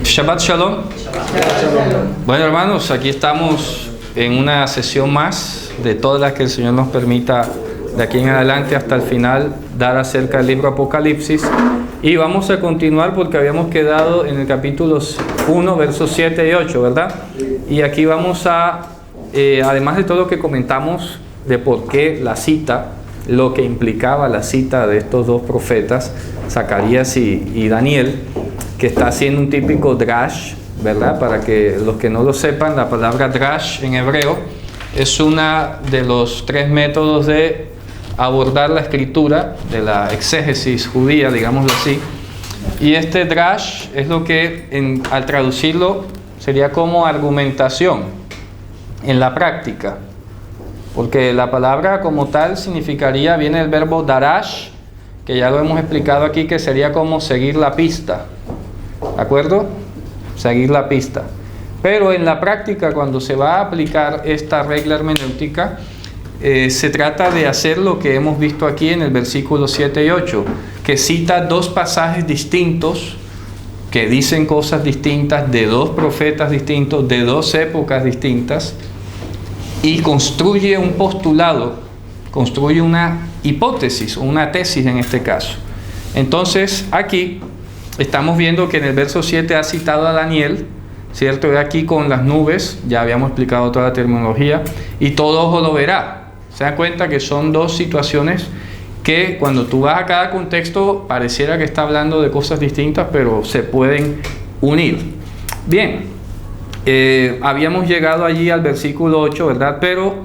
Shabbat Shalom. Bueno, hermanos, aquí estamos en una sesión más de todas las que el Señor nos permita de aquí en adelante hasta el final dar acerca del libro Apocalipsis. Y vamos a continuar porque habíamos quedado en el capítulo 1, versos 7 y 8, ¿verdad? Y aquí vamos a, además de todo lo que comentamos de por qué la cita, lo que implicaba la cita de estos dos profetas, Zacarías y Daniel, que está haciendo un típico drash, ¿verdad? Para que los que no lo sepan, la palabra drash en hebreo es uno de los tres métodos de abordar la escritura, de la exégesis judía, digámoslo así. Y este drash es lo que, al traducirlo, sería como argumentación en la práctica. Porque la palabra como tal significaría, viene el verbo darash, que ya lo hemos explicado aquí, que sería como seguir la pista. ¿De acuerdo? Seguir la pista. Pero en la práctica, cuando se va a aplicar esta regla hermenéutica, se trata de hacer lo que hemos visto aquí en el versículo 7 y 8, que cita dos pasajes distintos, que dicen cosas distintas, de dos profetas distintos, de dos épocas distintas, y construye un postulado, construye una hipótesis, una tesis en este caso. Entonces, aquí estamos viendo que en el verso 7 ha citado a Daniel, ¿cierto? De aquí con las nubes, ya habíamos explicado toda la terminología, y todo ojo lo verá. Se dan cuenta que son dos situaciones que cuando tú vas a cada contexto pareciera que está hablando de cosas distintas, pero se pueden unir. Bien, habíamos llegado allí al versículo 8, ¿verdad? Pero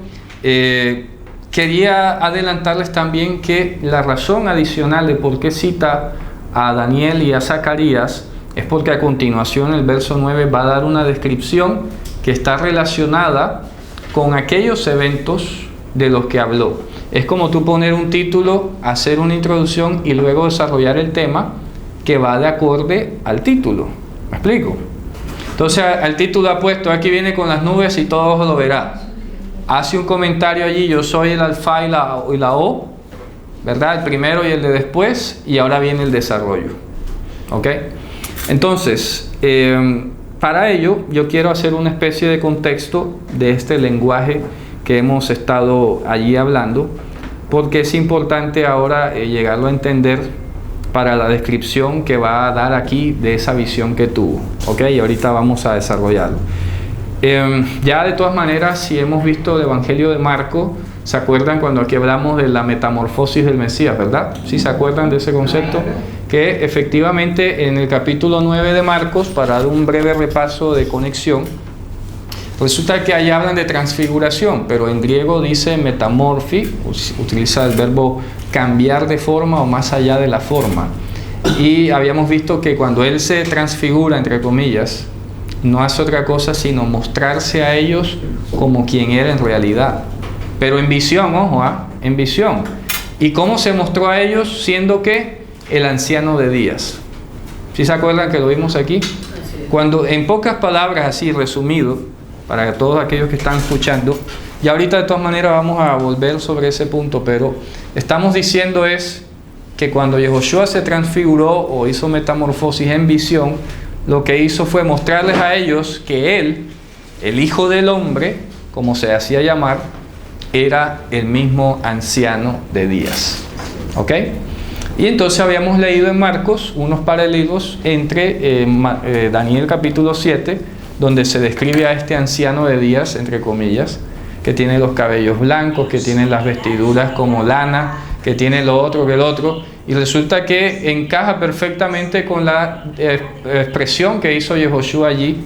quería adelantarles también que la razón adicional de por qué cita a Daniel y a Zacarías es porque a continuación el verso 9 va a dar una descripción que está relacionada con aquellos eventos de los que habló. Es como tú poner un título, hacer una introducción y luego desarrollar el tema que va de acorde al título. ¿Me explico? Entonces el título ha puesto, aquí viene con las nubes y todo ojo lo verá. Hace un comentario allí, yo soy el alfa y la O, ¿verdad? El primero y el de después, y ahora viene el desarrollo. ¿Ok? Entonces, para ello, yo quiero hacer una especie de contexto de este lenguaje que hemos estado allí hablando, porque es importante ahora llegarlo a entender para la descripción que va a dar aquí de esa visión que tuvo. ¿Ok? Y ahorita vamos a desarrollarlo. Ya de todas maneras, si hemos visto el Evangelio de Marcos, ¿se acuerdan cuando aquí hablamos de la metamorfosis del Mesías, verdad? ¿Sí se acuerdan de ese concepto? Que efectivamente en el capítulo 9 de Marcos, para dar un breve repaso de conexión, resulta que ahí hablan de transfiguración, pero en griego dice metamorfi, utiliza el verbo cambiar de forma o más allá de la forma. Y habíamos visto que cuando Él se transfigura, entre comillas, no hace otra cosa sino mostrarse a ellos como quien era en realidad. Pero en visión, ojo, en visión. ¿Y cómo se mostró a ellos? Siendo que el anciano de días. ¿Sí se acuerdan que lo vimos aquí? Cuando, en pocas palabras, así resumido, para todos aquellos que están escuchando, y ahorita de todas maneras vamos a volver sobre ese punto, pero estamos diciendo es que cuando Yehoshua se transfiguró o hizo metamorfosis en visión, lo que hizo fue mostrarles a ellos que Él, el Hijo del Hombre, como se hacía llamar, era el mismo anciano de días. ¿Ok? Y entonces habíamos leído en Marcos unos paralelos entre Daniel capítulo 7, donde se describe a este anciano de días, entre comillas, que tiene los cabellos blancos, que tiene las vestiduras como lana, que tiene lo otro que el otro, y resulta que encaja perfectamente con la expresión que hizo Yehoshua allí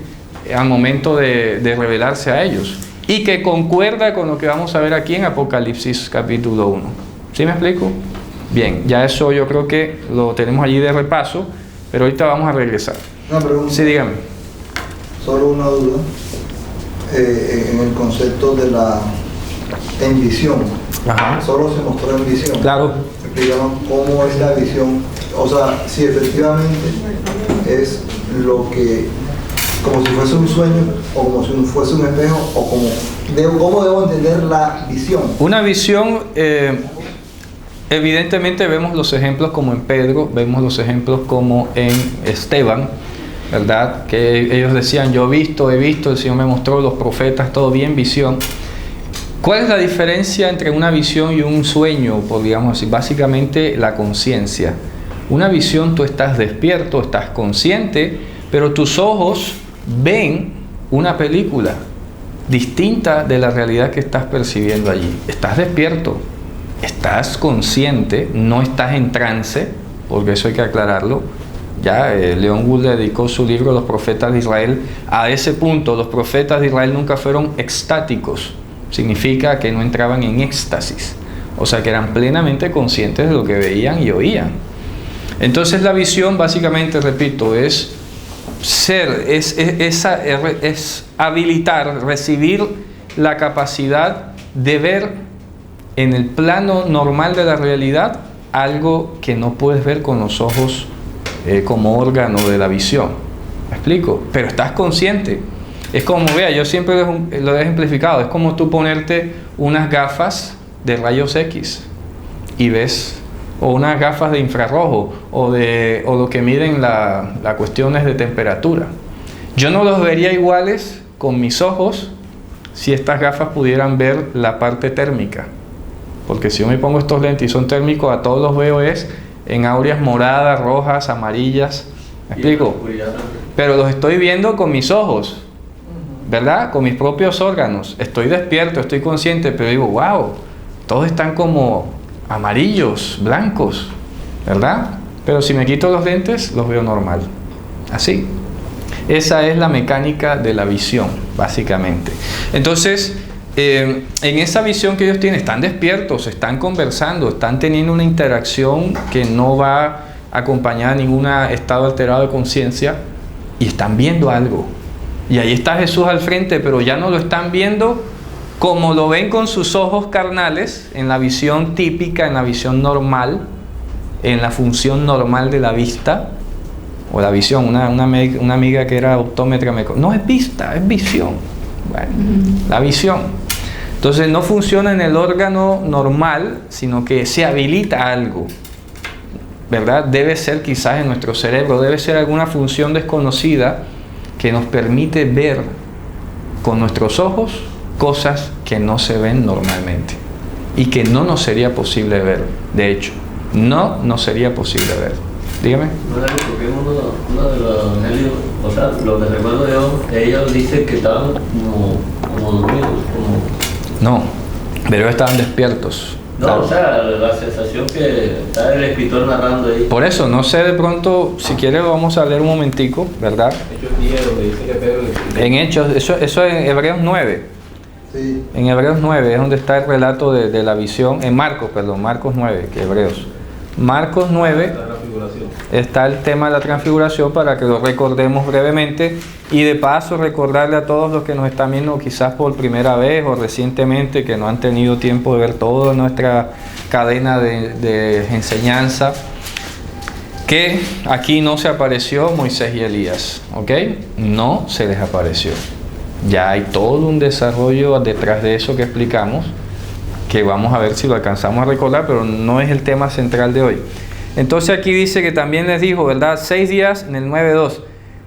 al momento de revelarse a ellos, y que concuerda con lo que vamos a ver aquí en Apocalipsis capítulo 1. ¿Sí me explico? Bien, ya eso yo creo que lo tenemos allí de repaso, pero ahorita vamos a regresar. Una pregunta. Sí, dígame. Solo una duda en el concepto de la en visión. Ajá. Solo se mostró en visión. Claro. Explícanos cómo es la visión. O sea, si efectivamente es lo que, como si fuese un sueño, o como si fuese un espejo, o ¿cómo debo entender la visión? Una visión, evidentemente vemos los ejemplos como en Pedro, vemos los ejemplos como en Esteban, ¿verdad? Que ellos decían, yo he visto, el Señor me mostró, los profetas, todo bien, visión. ¿Cuál es la diferencia entre una visión y un sueño? Por, digamos así, básicamente la conciencia. Una visión, tú estás despierto, estás consciente, pero tus ojos ven una película distinta de la realidad que estás percibiendo allí. Estás despierto, estás consciente, no estás en trance, porque eso hay que aclararlo. Ya Leon Wood dedicó su libro Los profetas de Israel a ese punto. Los profetas de Israel nunca fueron extáticos, significa que no entraban en éxtasis, o sea que eran plenamente conscientes de lo que veían y oían. Entonces la visión, básicamente, repito, es habilitar, recibir la capacidad de ver en el plano normal de la realidad algo que no puedes ver con los ojos como órgano de la visión. ¿Me explico? Pero estás consciente. Es como, vea, yo siempre lo he ejemplificado, es como tú ponerte unas gafas de rayos X y ves, o unas gafas de infrarrojo, o lo que miden las cuestiones de temperatura. Yo no los vería iguales con mis ojos si estas gafas pudieran ver la parte térmica, porque si yo me pongo estos lentes y son térmicos, a todos los veo es en áureas moradas, rojas, amarillas. ¿Me explico? Pero los estoy viendo con mis ojos, ¿verdad? Con mis propios órganos. Estoy despierto, estoy consciente, pero digo, wow, todos están como amarillos, blancos, ¿verdad? Pero si me quito los lentes, los veo normal. Así. Esa es la mecánica de la visión, básicamente. Entonces, en esa visión que ellos tienen, están despiertos, están conversando, están teniendo una interacción que no va acompañada de ningún estado alterado de conciencia, y están viendo algo. Y ahí está Jesús al frente, pero ya no lo están viendo como lo ven con sus ojos carnales, en la visión típica, en la visión normal, en la función normal de la vista, o la visión. Una amiga que era optómetra me dijo, no es vista, es visión. Bueno, la visión. Entonces no funciona en el órgano normal, sino que se habilita algo, ¿verdad? Debe ser quizás en nuestro cerebro, debe ser alguna función desconocida que nos permite ver con nuestros ojos cosas que no se ven normalmente y que no nos sería posible ver. De hecho, no nos sería posible ver. Dígame. No, porque uno de los evangelios, o sea, lo que recuerdo yo, ellos dicen que estaban como dormidos, No, pero ellos estaban despiertos. No, claro. O sea, la sensación que está el escritor narrando ahí. Por eso, no sé, de pronto, si quiere lo vamos a leer un momentico, ¿verdad? Hechos 10, donde dice que Pedro le explicó. En Hechos, eso en Hebreos 9. Sí. En Hebreos 9 es donde está el relato de la visión. En Marcos 9, que Hebreos. Marcos 9 está el tema de la transfiguración, para que lo recordemos brevemente, y de paso recordarle a todos los que nos están viendo quizás por primera vez o recientemente, que no han tenido tiempo de ver toda nuestra cadena de enseñanza, que aquí no se apareció Moisés y Elías, ¿ok? No se les apareció. Ya hay todo un desarrollo detrás de eso que explicamos, que vamos a ver si lo alcanzamos a recordar, pero no es el tema central de hoy. Entonces aquí dice que también les dijo, ¿verdad? 6 días, en el 9:2,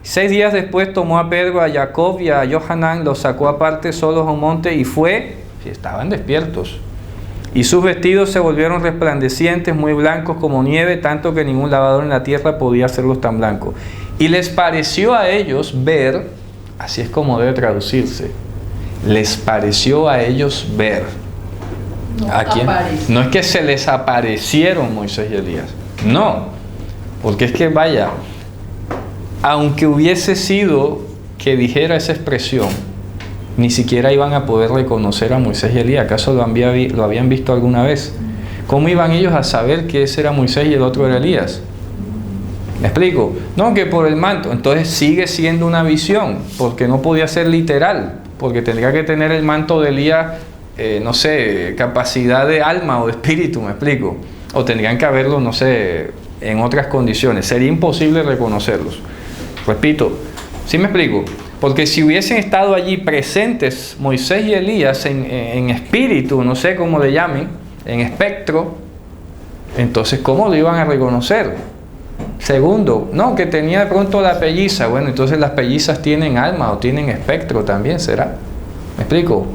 6 días después tomó a Pedro, a Jacob y a Johanán, los sacó aparte solos a un monte y fue, si estaban despiertos, y sus vestidos se volvieron resplandecientes, muy blancos como nieve, tanto que ningún lavador en la tierra podía hacerlos tan blancos. Y les pareció a ellos ver, así es como debe traducirse, les pareció a ellos ver. ¿A quién? No es que se les aparecieron Moisés y Elías, no, porque es que vaya, aunque hubiese sido que dijera esa expresión, ni siquiera iban a poder reconocer a Moisés y Elías. ¿Acaso lo habían visto alguna vez? ¿Cómo iban ellos a saber que ese era Moisés y el otro era Elías? ¿Me explico? No, que por el manto. Entonces sigue siendo una visión, porque no podía ser literal, porque tendría que tener el manto de Elías, no sé, capacidad de alma o de espíritu, ¿me explico? O tendrían que haberlo, no sé, en otras condiciones. Sería imposible reconocerlos. Repito, ¿sí me explico? Porque si hubiesen estado allí presentes Moisés y Elías en espíritu, no sé cómo le llamen, en espectro, entonces ¿cómo lo iban a reconocer? Segundo, no, que tenía de pronto la pelliza. Bueno, entonces las pellizas tienen alma o tienen espectro también, ¿será? ¿Me explico?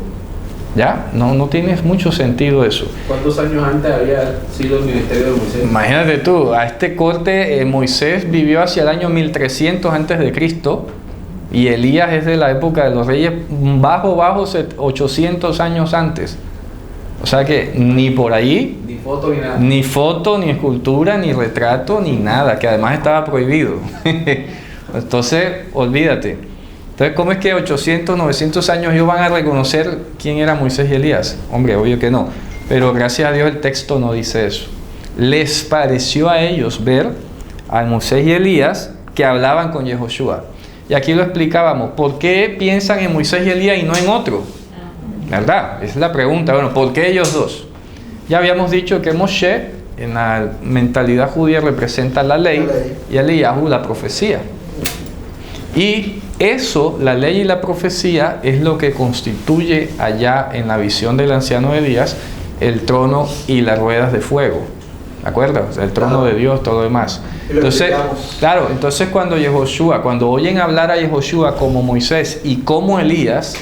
¿Ya? No tiene mucho sentido eso. ¿Cuántos años antes había sido el ministerio de Moisés? Imagínate tú, a este corte Moisés vivió hacia el año 1300 antes de Cristo y Elías es de la época de los reyes bajo 800 años antes. O sea que ni por allí, Ni foto ni nada. ni foto, ni escultura, ni retrato, ni nada, que además estaba prohibido. Entonces, olvídate. Entonces, ¿cómo es que 800, 900 años ellos van a reconocer quién era Moisés y Elías? Hombre, obvio que no. Pero gracias a Dios el texto no dice eso. Les pareció a ellos ver a Moisés y Elías que hablaban con Yehoshua. Y aquí lo explicábamos. ¿Por qué piensan en Moisés y Elías y no en otro? ¿Verdad? Esa es la pregunta. Bueno, ¿por qué ellos dos? Ya habíamos dicho que Moshe, en la mentalidad judía, representa la ley y Eliyahu la profecía. Y eso, la ley y la profecía, es lo que constituye allá en la visión del anciano de Elías el trono y las ruedas de fuego. ¿De acuerdo? O sea, el trono de Dios, todo lo demás. Entonces, claro, entonces cuando oyen hablar a Yehoshua como Moisés y como Elías,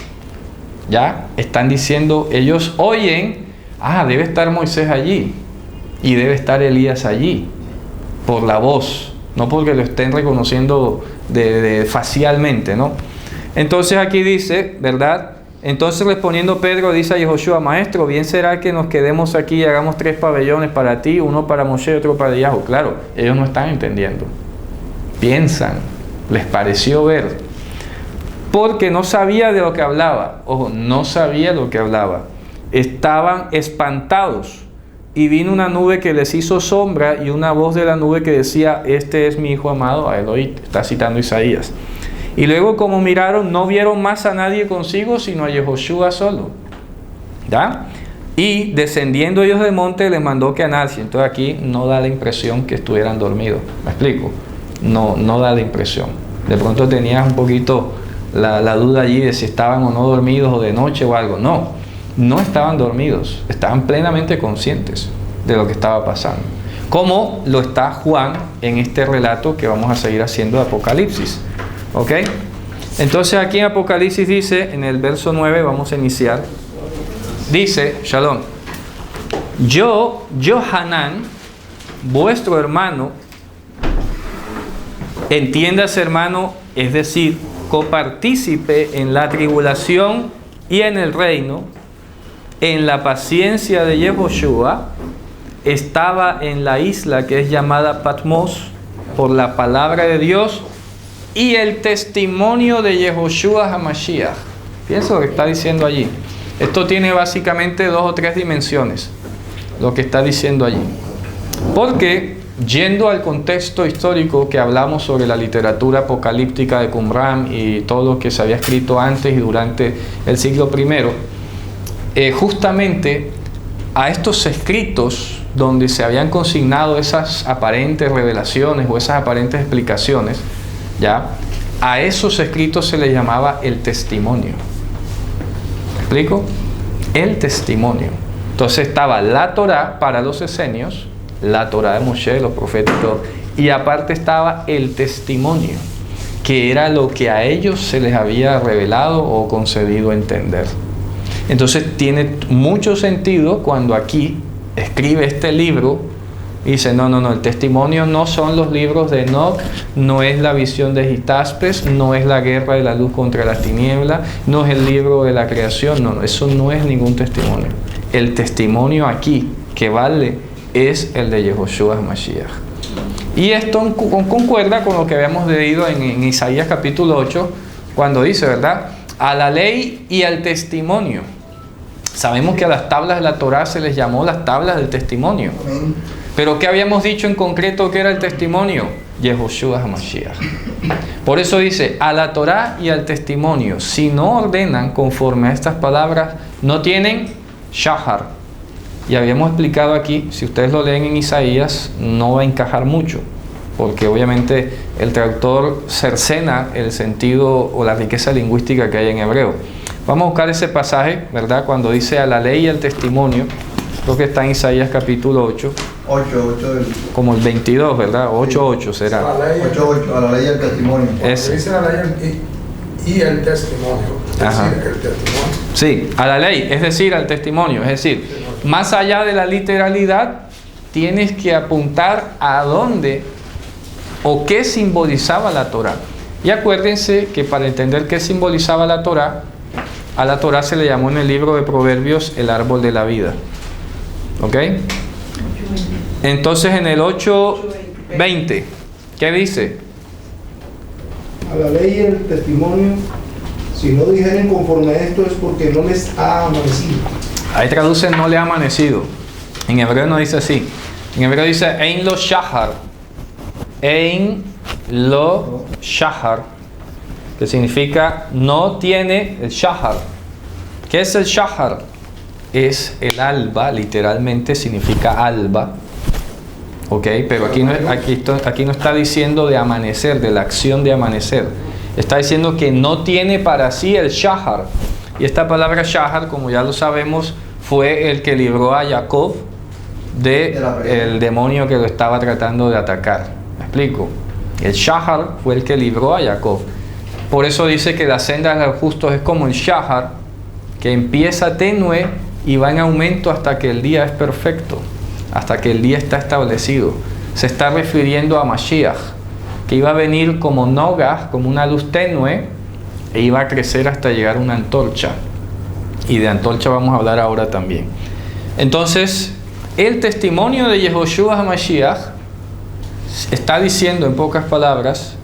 ya están diciendo, ellos oyen, debe estar Moisés allí y debe estar Elías allí, por la voz, no porque lo estén reconociendo facialmente, ¿no? Entonces aquí dice, ¿verdad? Entonces respondiendo Pedro dice a Yehoshua, maestro, bien será que nos quedemos aquí y hagamos 3 pabellones para ti, uno para Moshe y otro para Eliyahu. Claro, ellos no están entendiendo, piensan, les pareció ver, porque no sabía de lo que hablaba. Ojo, no sabía lo que hablaba. Estaban espantados. Y vino una nube que les hizo sombra y una voz de la nube que decía, este es mi hijo amado, a Elohim. Está citando Isaías. Y luego como miraron, no vieron más a nadie consigo, sino a Yehoshua solo. ¿Ya? Y descendiendo ellos del monte, les mandó que andasen. Entonces aquí no da la impresión que estuvieran dormidos. ¿Me explico? No da la impresión. De pronto tenías un poquito la duda allí de si estaban o no dormidos o de noche o algo. No estaban dormidos, estaban plenamente conscientes de lo que estaba pasando. Como lo está Juan en este relato que vamos a seguir haciendo de Apocalipsis. ¿Ok? Entonces aquí en Apocalipsis dice, en el verso 9, vamos a iniciar. Dice, Shalom, yo, Johanan, vuestro hermano, entiéndase hermano, es decir, copartícipe en la tribulación y en el reino, en la paciencia de Yehoshua, estaba en la isla que es llamada Patmos por la palabra de Dios y el testimonio de Yehoshua HaMashiach. Piensa lo que está diciendo allí. Esto tiene básicamente 2 o 3 dimensiones, lo que está diciendo allí. Porque, yendo al contexto histórico que hablamos sobre la literatura apocalíptica de Qumran y todo lo que se había escrito antes y durante el siglo I, justamente a estos escritos donde se habían consignado esas aparentes revelaciones o esas aparentes explicaciones, ¿ya? A esos escritos se les llamaba el testimonio. ¿Me explico? El testimonio. Entonces estaba la Torá para los esenios, la Torá de Moshe, los profetas y todo, y aparte estaba el testimonio, que era lo que a ellos se les había revelado o concedido entender. Entonces tiene mucho sentido cuando aquí escribe este libro y dice, no, el testimonio no son los libros de Enoch, no es la visión de Gitaspes, no es la guerra de la luz contra las tinieblas, no es el libro de la creación, no, eso no es ningún testimonio. El testimonio aquí que vale es el de Yehoshua HaMashiach. Y esto concuerda con lo que habíamos leído en Isaías capítulo 8, cuando dice, ¿verdad?, a la ley y al testimonio. Sabemos que a las tablas de la Torá se les llamó las tablas del testimonio. Pero ¿qué habíamos dicho en concreto que era el testimonio? Yehoshua HaMashiach. Por eso dice, a la Torá y al testimonio, si no ordenan conforme a estas palabras, no tienen shahar. Y habíamos explicado aquí, si ustedes lo leen en Isaías, no va a encajar mucho, porque obviamente el traductor cercena el sentido o la riqueza lingüística que hay en hebreo. Vamos a buscar ese pasaje, ¿verdad? Cuando dice a la ley y al testimonio, creo que está en Isaías capítulo 8. 8 del... Como el 22, ¿verdad? 8.8 será. A la ley, 8, a la ley del testimonio. Ese. dice la ley y el testimonio. Es Ajá. decir, el testimonio. Sí, a la ley, es decir, al testimonio. Es decir, más allá de la literalidad, tienes que apuntar a dónde o qué simbolizaba la Torá. Y acuérdense que para entender qué simbolizaba la Torá, a la Torá se le llamó en el libro de Proverbios el árbol de la vida. ¿Ok? Entonces en el 8:20, ¿qué dice? A la ley y el testimonio, si no dijeren conforme a esto es porque no les ha amanecido. Ahí traduce no le ha amanecido. En hebreo no dice así. En hebreo dice Ein lo shahar. Ein lo shahar. Que significa no tiene el shahar. ¿Qué es el shahar? Es el alba, literalmente significa alba. ¿Ok? Pero aquí no está diciendo de amanecer, de la acción de amanecer. Está diciendo que no tiene para sí el shahar. Y esta palabra shahar, como ya lo sabemos, fue el que libró a Jacob del demonio que lo estaba tratando de atacar. ¿Me explico? El shahar fue el que libró a Jacob. Por eso dice que la senda de los justos es como el shahar, que empieza tenue y va en aumento hasta que el día es perfecto, hasta que el día está establecido. Se está refiriendo a Mashiach, que iba a venir como Nogah, como una luz tenue, e iba a crecer hasta llegar a una antorcha. Y de antorcha vamos a hablar ahora también. Entonces, el testimonio de Yehoshua HaMashiach está diciendo en pocas palabras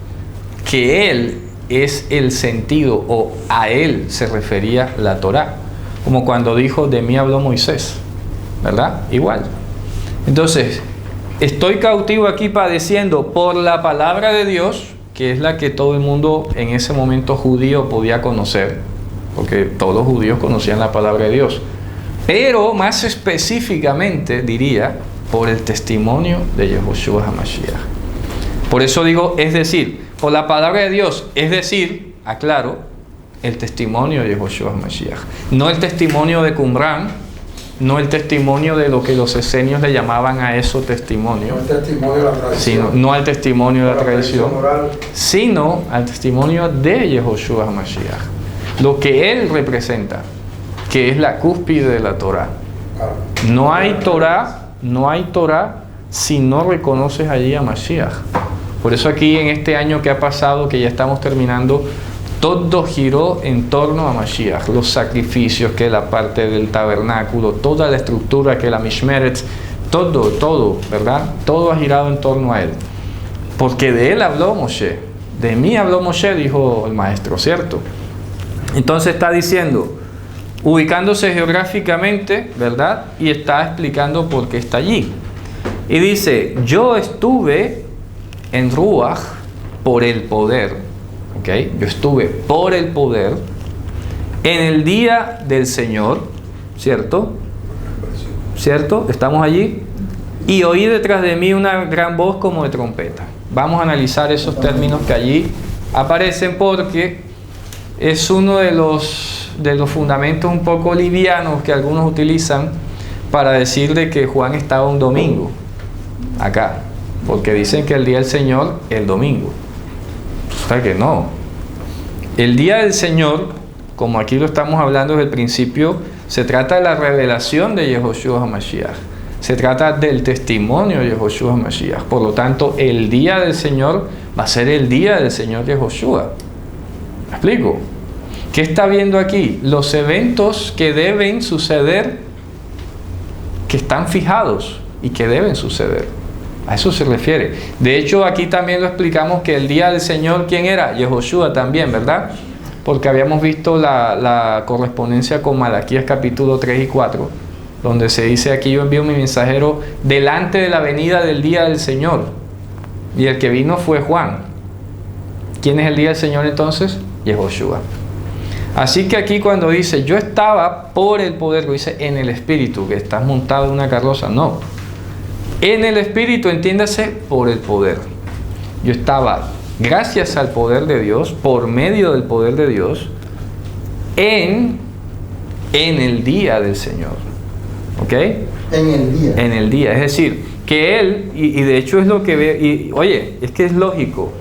que él es el sentido, o a él se refería la Torá, como cuando dijo de mí habló Moisés, ¿verdad? Igual. Entonces, estoy cautivo aquí padeciendo por la palabra de Dios, que es la que todo el mundo en ese momento judío podía conocer, porque todos los judíos conocían la palabra de Dios, pero más específicamente diría por el testimonio de Yehoshua HaMashiach. Por eso digo, es decir, por la palabra de Dios, es decir, aclaro, el testimonio de Yehoshua HaMashiach, no el testimonio de Qumran, no el testimonio de lo que los esenios le llamaban a eso testimonio, No el testimonio de la tradición. no al testimonio de la tradición, oral. sino al testimonio de Yehoshua HaMashiach, lo que él representa, que es la cúspide de la Torá. No hay Torá si no reconoces allí a Mashiach. Por eso aquí en este año que ha pasado, que ya estamos terminando, todo giró en torno a Mashiach. Los sacrificios, que la parte del tabernáculo, toda la estructura, que la Mishmeret, todo, ¿verdad? Todo ha girado en torno a él. Porque de él habló Moshe. De mí habló Moshe, dijo el maestro, ¿cierto? Entonces está diciendo, ubicándose geográficamente, ¿verdad? Y está explicando por qué está allí. Y dice, yo estuve en Ruach por el poder, ¿ok? Yo estuve por el poder en el día del Señor, ¿cierto? ¿Cierto? ¿Estamos allí? Y oí detrás de mí una gran voz como de trompeta. Vamos a analizar esos términos que allí aparecen porque es uno de los fundamentos un poco livianos que algunos utilizan para decir de que Juan estaba un domingo acá, porque dicen que el día del Señor es el domingo. O sea que no. El día del Señor, como aquí lo estamos hablando desde el principio, se trata de la revelación de Yehoshua HaMashiach. Se trata del testimonio de Yehoshua HaMashiach. Por lo tanto, el día del Señor va a ser el día del Señor Yehoshua. ¿Me explico? ¿Qué está viendo aquí? Los eventos que deben suceder, que están fijados y que deben suceder. A eso se refiere. De hecho, aquí también lo explicamos que el día del Señor, ¿quién era? Yehoshua también, ¿verdad? Porque habíamos visto la correspondencia con Malaquías capítulo 3 y 4, donde se dice aquí yo envío mi mensajero delante de la venida del día del Señor. Y el que vino fue Juan. ¿Quién es el día del Señor entonces? Yehoshua. Así que aquí cuando dice yo estaba por el poder, lo dice en el espíritu, que estás montado en una carroza, no. En el espíritu, entiéndase, por el poder. Yo estaba, gracias al poder de Dios, por medio del poder de Dios, en el día del Señor. ¿Ok? En el día. En el día. Es decir, que él, y de hecho es lo que ve, y oye, es que es lógico.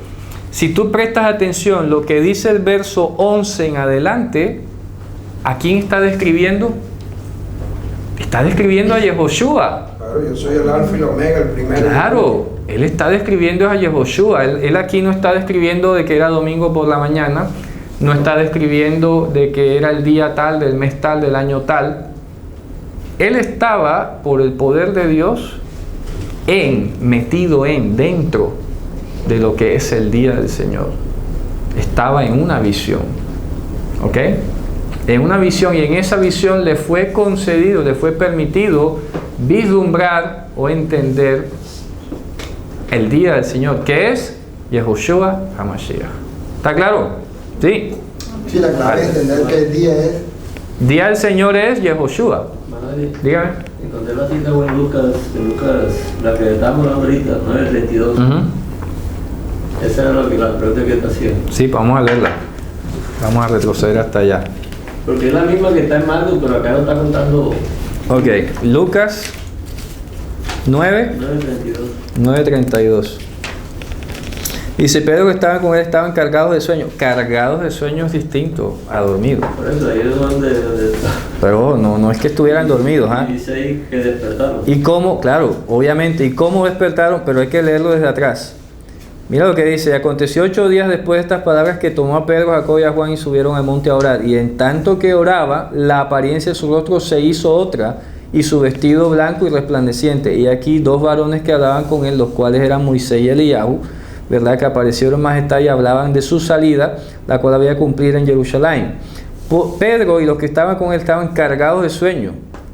Si tú prestas atención, lo que dice el verso 11 en adelante, ¿a quién está describiendo? Está describiendo a Yehoshua. Claro, yo soy el alfa y el omega, el primero. Claro, él está describiendo a Yehoshua. Él aquí no está describiendo de que era domingo por la mañana, no está describiendo de que era el día tal, del mes tal, del año tal. Él estaba, por el poder de Dios, metido dentro de lo que es el día del Señor. Estaba en una visión, ¿ok? En una visión, y en esa visión le fue concedido, le fue permitido vislumbrar o entender el día del Señor, que es Yehoshua HaMashiach. ¿Está claro? Sí. Sí, la clave es entender que el día es... Día del Señor es Yehoshua. Dígame. Encontré la cita en Lucas, la que estamos hablando ahorita, 9:32. Esa era la pregunta que te hacía. Sí, vamos a leerla. Vamos a retroceder hasta allá. Porque es la misma que está en Marcos, pero acá no está contando. Ok, Lucas 9:32. Dice, Pedro que estaban con él estaban cargados de sueño. Cargados de sueños distintos a dormidos. Por eso, ahí es donde está. Pero no es que estuvieran dormidos. Y dice ahí que despertaron. ¿Y cómo? Claro, obviamente. ¿Y cómo despertaron? Pero hay que leerlo desde atrás. Mira lo que dice. Aconteció 8 días después de estas palabras que tomó a Pedro, Jacobo y a Juan y subieron al monte a orar. Y en tanto que oraba, la apariencia de su rostro se hizo otra y su vestido blanco y resplandeciente. Y aquí 2 varones que hablaban con él, los cuales eran Moisés y Eliyahu, ¿verdad? Que aparecieron en majestad y hablaban de su salida, la cual había cumplir en Jerusalén. Pedro y los que estaban con él estaban cargados de sueño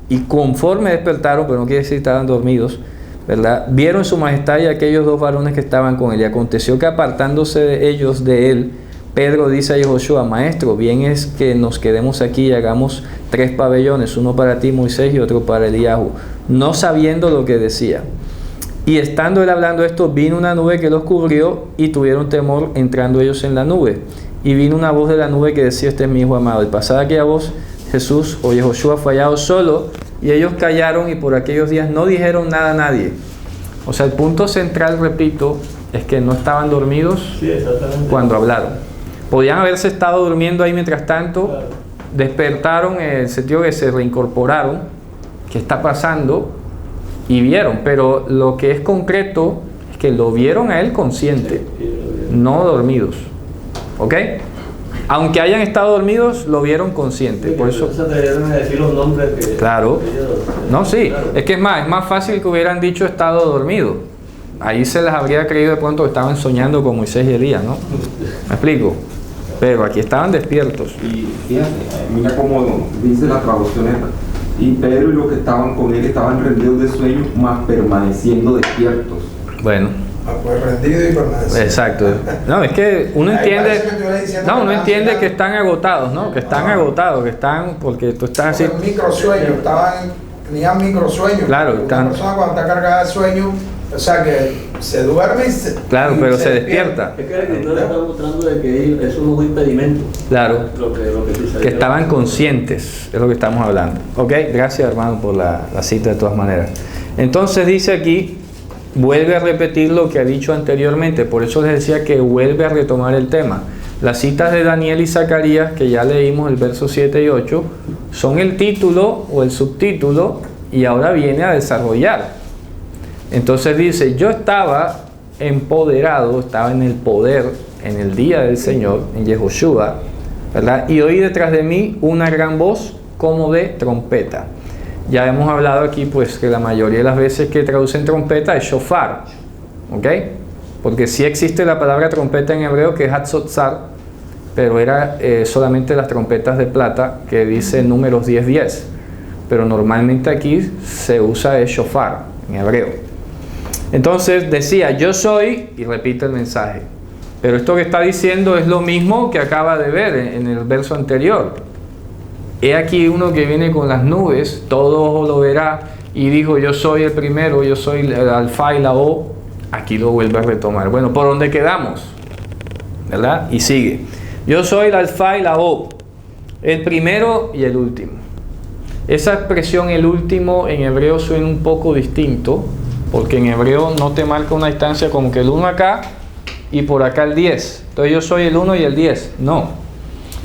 y conforme despertaron, pero no quiere decir que estaban dormidos, ¿verdad? Vieron su majestad y aquellos 2 varones que estaban con él. Y aconteció que apartándose de ellos de él, Pedro dice a Yehoshua, maestro, bien es que nos quedemos aquí y hagamos 3 pabellones, uno para ti, Moisés, y otro para Eliyahu, no sabiendo lo que decía. Y estando él hablando esto, vino una nube que los cubrió y tuvieron temor entrando ellos en la nube. Y vino una voz de la nube que decía, este es mi hijo amado. Y pasada aquella voz, Jesús o Yehoshua fue hallado solo, y ellos callaron y por aquellos días no dijeron nada a nadie. O sea, el punto central, repito, es que no estaban dormidos cuando hablaron. Podían haberse estado durmiendo ahí mientras tanto, claro. Despertaron en el sentido que se reincorporaron, ¿qué está pasando? Y vieron, pero lo que es concreto es que lo vieron a él consciente, no dormidos, ¿ok? Aunque hayan estado dormidos, lo vieron consciente. Por eso se atrevieron a decir los nombres que... Claro. No, sí. Claro. Es que es más fácil que hubieran dicho estado dormido. Ahí se les habría creído de pronto que estaban soñando con Moisés y Elías, ¿no? ¿Me explico? Pero aquí estaban despiertos. Y fíjate, mira cómo dice la traducción esta. Y Pedro y los que estaban con él estaban rendidos de sueño, mas permaneciendo despiertos. Bueno. Pues rendido y permaneciendo. Exacto. No, es que uno entiende. No, uno entiende que están agotados, ¿no? Que están agotados, que están. Porque tú estás así. Microsueños, tenían microsueños. Claro, una persona cuando está cargada de sueño, o sea que se duerme y se. Claro, pero se despierta. Es que el escritor está mostrando de que eso no es un impedimento. Claro. Lo que que estaban conscientes, es lo que estamos hablando. Ok, gracias hermano por la cita de todas maneras. Entonces dice aquí, vuelve a repetir lo que ha dicho anteriormente, por eso les decía que vuelve a retomar el tema. Las citas de Daniel y Zacarías, que ya leímos el verso 7 y 8, son el título o el subtítulo y ahora viene a desarrollar. Entonces dice, yo estaba empoderado, estaba en el poder en el día del Señor, en Yehoshua, ¿verdad? Y oí detrás de mí una gran voz como de trompeta. Ya hemos hablado aquí pues que la mayoría de las veces que traducen trompeta es shofar, ¿ok? Porque sí existe la palabra trompeta en hebreo que es hatzotzar, pero era solamente las trompetas de plata que dice números 10:10, pero normalmente aquí se usa el shofar en hebreo. Entonces decía, yo soy, y repite el mensaje, pero esto que está diciendo es lo mismo que acaba de ver en el verso anterior. He aquí uno que viene con las nubes, todo ojo lo verá, y dijo, yo soy el primero, yo soy el alfa y la o. Aquí lo vuelve a retomar. Bueno, ¿por dónde quedamos? ¿Verdad? Y sigue. Yo soy el alfa y la o, el primero y el último. Esa expresión, el último, en hebreo suena un poco distinto, porque en hebreo no te marca una distancia como que el 1 acá y por acá el 10. Entonces yo soy el 1 y el 10. No.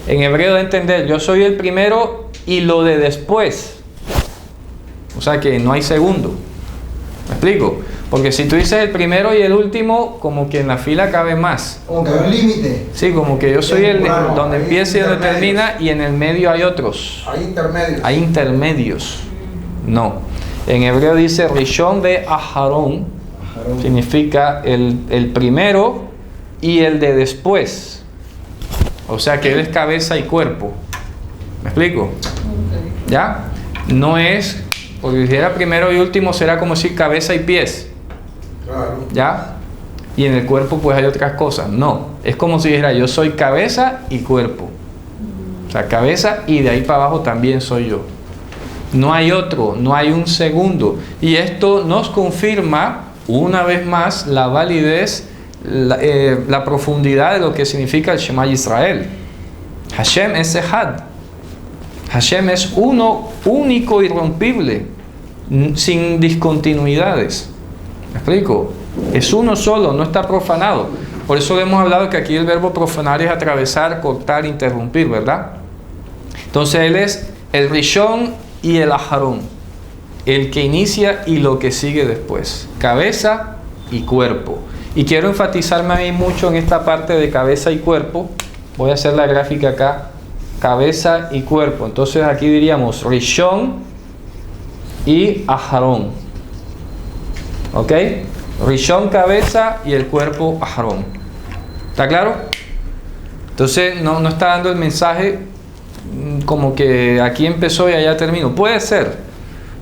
En hebreo de entender, yo soy el primero y lo de después. O sea que no hay segundo. ¿Me explico? Porque si tú dices el primero y el último, como que en la fila cabe más. Como que hay un límite. Sí, como que yo soy el Claro, donde hay empieza y donde intermedios. termina, y en el medio hay otros. Hay intermedios. Hay intermedios. No. En hebreo dice Rishon de Aharón. Significa el primero y el de después. O sea que él es cabeza y cuerpo. ¿Me explico? ¿Ya? No es, porque si era primero y último será como decir cabeza y pies. Claro. ¿Ya? Y en el cuerpo pues hay otras cosas. No, es como si dijera yo soy cabeza y cuerpo. O sea, cabeza y de ahí para abajo también soy yo. No hay otro, no hay un segundo. Y esto nos confirma una vez más la validez, la profundidad de lo que significa el Shema Israel. Hashem es Echad. Hashem es uno, único, irrompible, sin discontinuidades. ¿Me explico? Es uno solo, no está profanado. Por eso hemos hablado que aquí el verbo profanar es atravesar, cortar, interrumpir, ¿verdad? Entonces él es el Rishon y el Aharón, el que inicia y lo que sigue después, cabeza y cuerpo. Y quiero enfatizarme a mí mucho en esta parte de cabeza y cuerpo. Voy a hacer la gráfica acá, cabeza y cuerpo. Entonces aquí diríamos Rishon y Aharón. ¿Ok? Rishon cabeza y el cuerpo Aharón. ¿Está claro? Entonces no está dando el mensaje como que aquí empezó y allá terminó. Puede ser,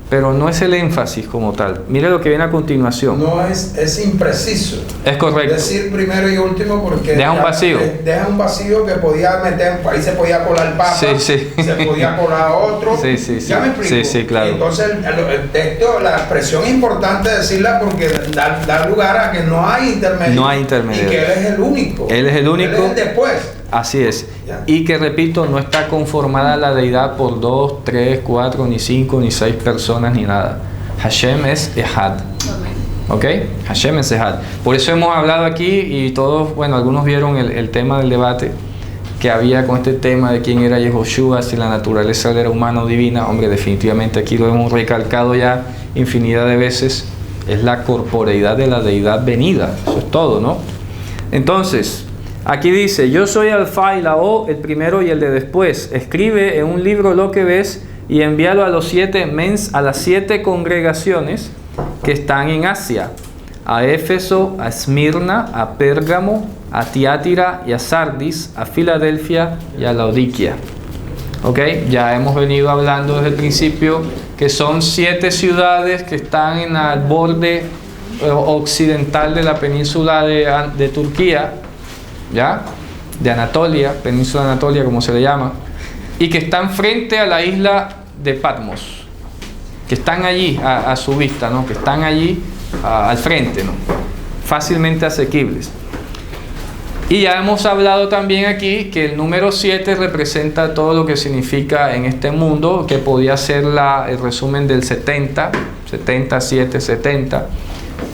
pero no es el énfasis como tal. Mire lo que viene a continuación. No es impreciso. Es correcto. Decir primero y último porque Deja un vacío. Deja un vacío que podía meter, ahí se podía colar el papa, Sí, sí. se podía colar otro. Sí, sí, sí. ¿Ya me explico? Sí, sí, claro. Y entonces el texto, la expresión es importante decirla porque da lugar a que no hay intermedio. No hay intermedio. Y que Él es el único. Él es el único. Él es el después. Así es. Ya. Y que, repito, no está conformada la deidad por 2, 3, 4, ni 5, ni 6 personas, ni nada. Hashem es Echad. ¿Ok? Hashem es Echad. Por eso hemos hablado aquí y todos, bueno, algunos vieron el tema del debate que había con este tema de quién era Yehoshua, si la naturaleza era humana o divina. Hombre, definitivamente aquí lo hemos recalcado ya infinidad de veces. Es la corporeidad de la deidad venida. Eso es todo, ¿no? Entonces, aquí dice, yo soy Alfa y la O, el primero y el de después. Escribe en un libro lo que ves y envíalo a las 7 congregaciones que están en Asia. A Éfeso, a Esmirna, a Pérgamo, a Tiátira y a Sardis, a Filadelfia y a Laodiquia. ¿Ok? Ya hemos venido hablando desde el principio que son 7 ciudades que están en el borde occidental de la península de Turquía, ¿ya? De Anatolia, península de Anatolia como se le llama, y que están frente a la isla de Patmos, que están allí a su vista, ¿no? Que están allí al frente, ¿no? Fácilmente asequibles. Y ya hemos hablado también aquí que el número 7 representa todo lo que significa en este mundo, que podía ser el resumen del 70, 7, 70,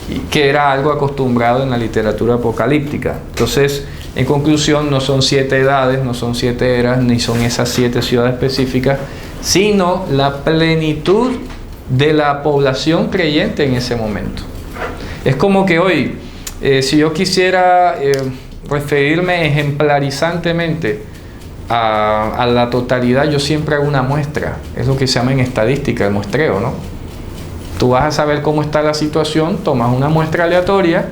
y que era algo acostumbrado en la literatura apocalíptica. Entonces, en conclusión, no son 7 edades, no son 7 eras, ni son esas 7 ciudades específicas, sino la plenitud de la población creyente en ese momento. Es como que hoy, si yo quisiera referirme ejemplarizantemente a la totalidad, yo siempre hago una muestra. Es lo que se llama en estadística el muestreo, ¿no? Tú vas a saber cómo está la situación, tomas una muestra aleatoria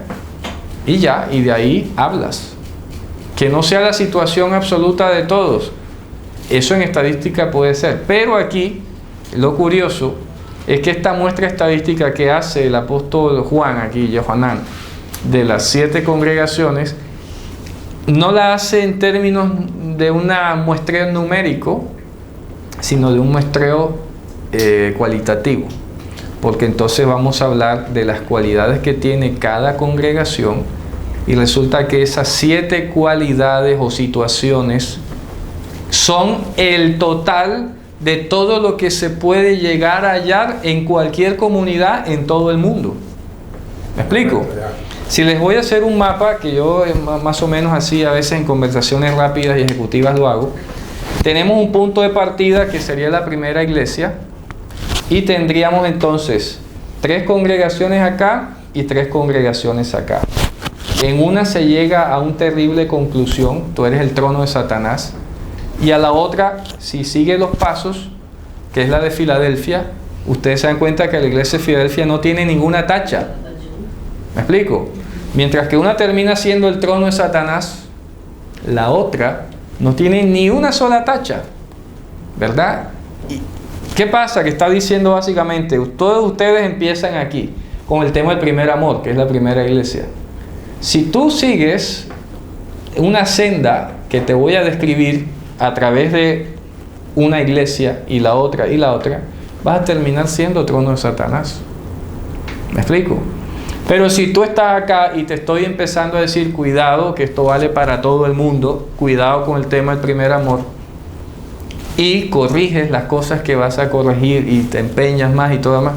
y ya, y de ahí hablas. Que no sea la situación absoluta de todos. Eso en estadística puede ser. Pero aquí, lo curioso es que esta muestra estadística que hace el apóstol Juan, aquí, Yohanan, de las 7 congregaciones, no la hace en términos de un muestreo numérico, sino de un muestreo cualitativo. Porque entonces vamos a hablar de las cualidades que tiene cada congregación y resulta que esas 7 cualidades o situaciones son el total de todo lo que se puede llegar a hallar en cualquier comunidad en todo el mundo. ¿Me explico? Si les voy a hacer un mapa, que yo más o menos así a veces en conversaciones rápidas y ejecutivas lo hago, tenemos un punto de partida que sería la primera iglesia y tendríamos entonces 3 congregaciones acá y 3 congregaciones acá. En una se llega a una terrible conclusión, tú eres el trono de Satanás, y a la otra, si sigue los pasos, que es la de Filadelfia, ustedes se dan cuenta que la iglesia de Filadelfia no tiene ninguna tacha. ¿Me explico? Mientras que una termina siendo el trono de Satanás, la otra no tiene ni una sola tacha, ¿verdad? ¿Y qué pasa? Que está diciendo básicamente, todos ustedes empiezan aquí con el tema del primer amor, que es la primera iglesia. Si tú sigues una senda que te voy a describir a través de una iglesia y la otra, vas a terminar siendo trono de Satanás. ¿Me explico? Pero si tú estás acá y te estoy empezando a decir, cuidado, que esto vale para todo el mundo, cuidado con el tema del primer amor, y corriges las cosas que vas a corregir y te empeñas más y todo más,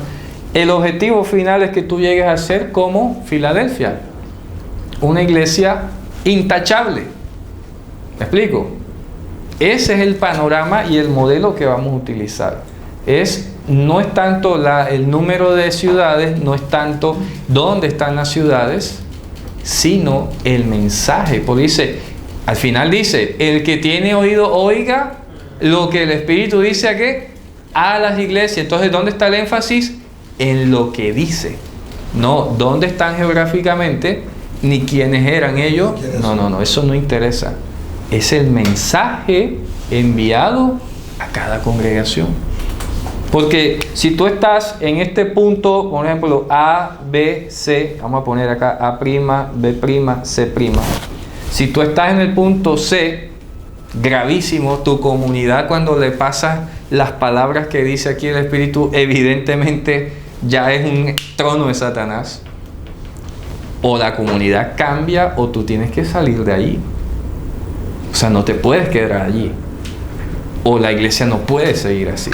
el objetivo final es que tú llegues a ser como Filadelfia, una iglesia intachable. ¿Me explico? Ese es el panorama y el modelo que vamos a utilizar. No es tanto el número de ciudades, no es tanto dónde están las ciudades, sino el mensaje. Porque dice, al final dice, el que tiene oído oiga lo que el Espíritu dice ¿a qué? A las iglesias. Entonces, ¿dónde está el énfasis? En lo que dice. No, ¿dónde están geográficamente? Ni quiénes eran ellos. No, eso no interesa. Es el mensaje enviado a cada congregación. Porque si tú estás en este punto, por ejemplo, A, B, C, vamos a poner acá A', B', C'. Si tú estás en el punto C, gravísimo, tu comunidad cuando le pasas las palabras que dice aquí el Espíritu, evidentemente ya es un trono de Satanás. O la comunidad cambia o tú tienes que salir de allí. O sea, no te puedes quedar allí. O la iglesia no puede seguir así.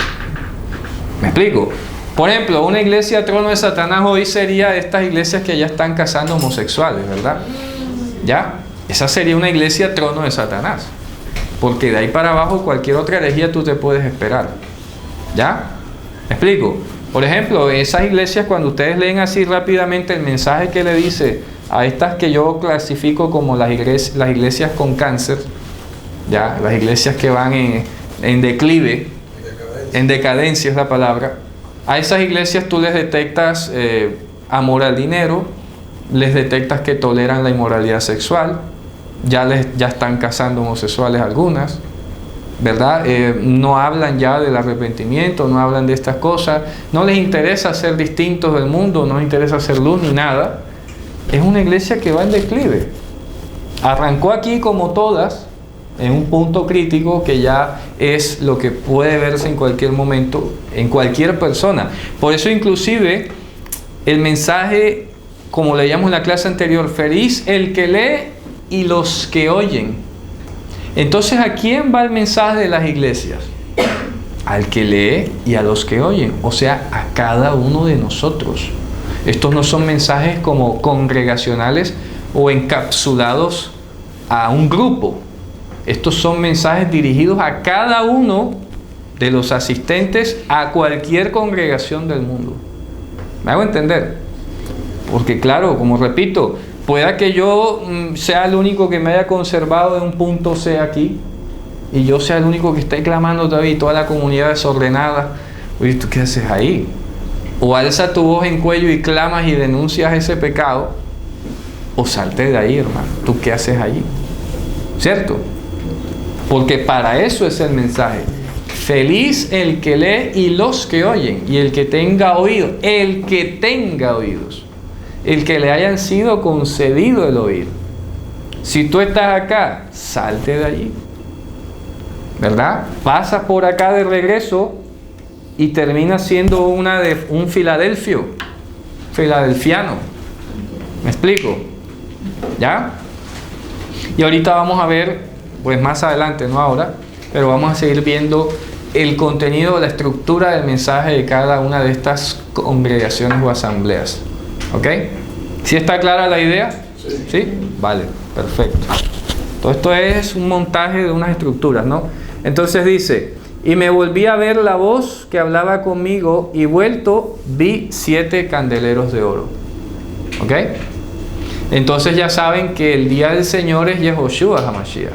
¿Me explico? Por ejemplo, una iglesia trono de Satanás hoy sería estas iglesias que ya están casando homosexuales, ¿verdad? ¿Ya? Esa sería una iglesia trono de Satanás. Porque de ahí para abajo cualquier otra herejía tú te puedes esperar. ¿Ya? ¿Me explico? Por ejemplo, esas iglesias, cuando ustedes leen así rápidamente el mensaje que le dice a estas que yo clasifico como las iglesias con cáncer, ¿ya? Las iglesias que van en declive, en decadencia es la palabra. A esas iglesias tú les detectas amor al dinero, les detectas que toleran la inmoralidad sexual, ya están casando homosexuales algunas, ¿verdad? No hablan ya del arrepentimiento, no hablan de estas cosas, no les interesa ser distintos del mundo, no les interesa ser luz ni nada. Es una iglesia que va en declive. Arrancó aquí como todas, en un punto crítico que ya es lo que puede verse en cualquier momento, en cualquier persona. Por eso inclusive el mensaje, como leíamos en la clase anterior, feliz el que lee y los que oyen. Entonces, ¿a quién va el mensaje de las iglesias? Al que lee y a los que oyen, o sea, a cada uno de nosotros. Estos no son mensajes como congregacionales o encapsulados a un grupo. Estos son mensajes dirigidos a cada uno de los asistentes a cualquier congregación del mundo. ¿Me hago entender? Porque claro, como repito, pueda que yo sea el único que me haya conservado en un punto C aquí y yo sea el único que esté clamando todavía y toda la comunidad desordenada. Oye, ¿tú qué haces ahí? O alza tu voz en cuello y clamas y denuncias ese pecado, o salte de ahí, hermano. ¿Tú qué haces allí? ¿Cierto? Porque para eso es el mensaje. Feliz el que lee y los que oyen, y el que tenga oídos, el que le hayan sido concedido el oír. Si tú estás acá, salte de allí, ¿verdad? Pasas por acá de regreso y terminas siendo un filadelfiano. ¿Me explico? ¿Ya? Y ahorita vamos a ver, pues más adelante, no ahora, pero vamos a seguir viendo el contenido, la estructura del mensaje de cada una de estas congregaciones o asambleas. ¿Ok? ¿Sí está clara la idea? ¿Sí? Vale, perfecto. Todo esto es un montaje de unas estructuras, ¿no? Entonces dice, y me volví a ver la voz que hablaba conmigo, y vuelto vi 7 candeleros de oro. ¿Ok? Entonces ya saben que el día del Señor es Yehoshua HaMashiach.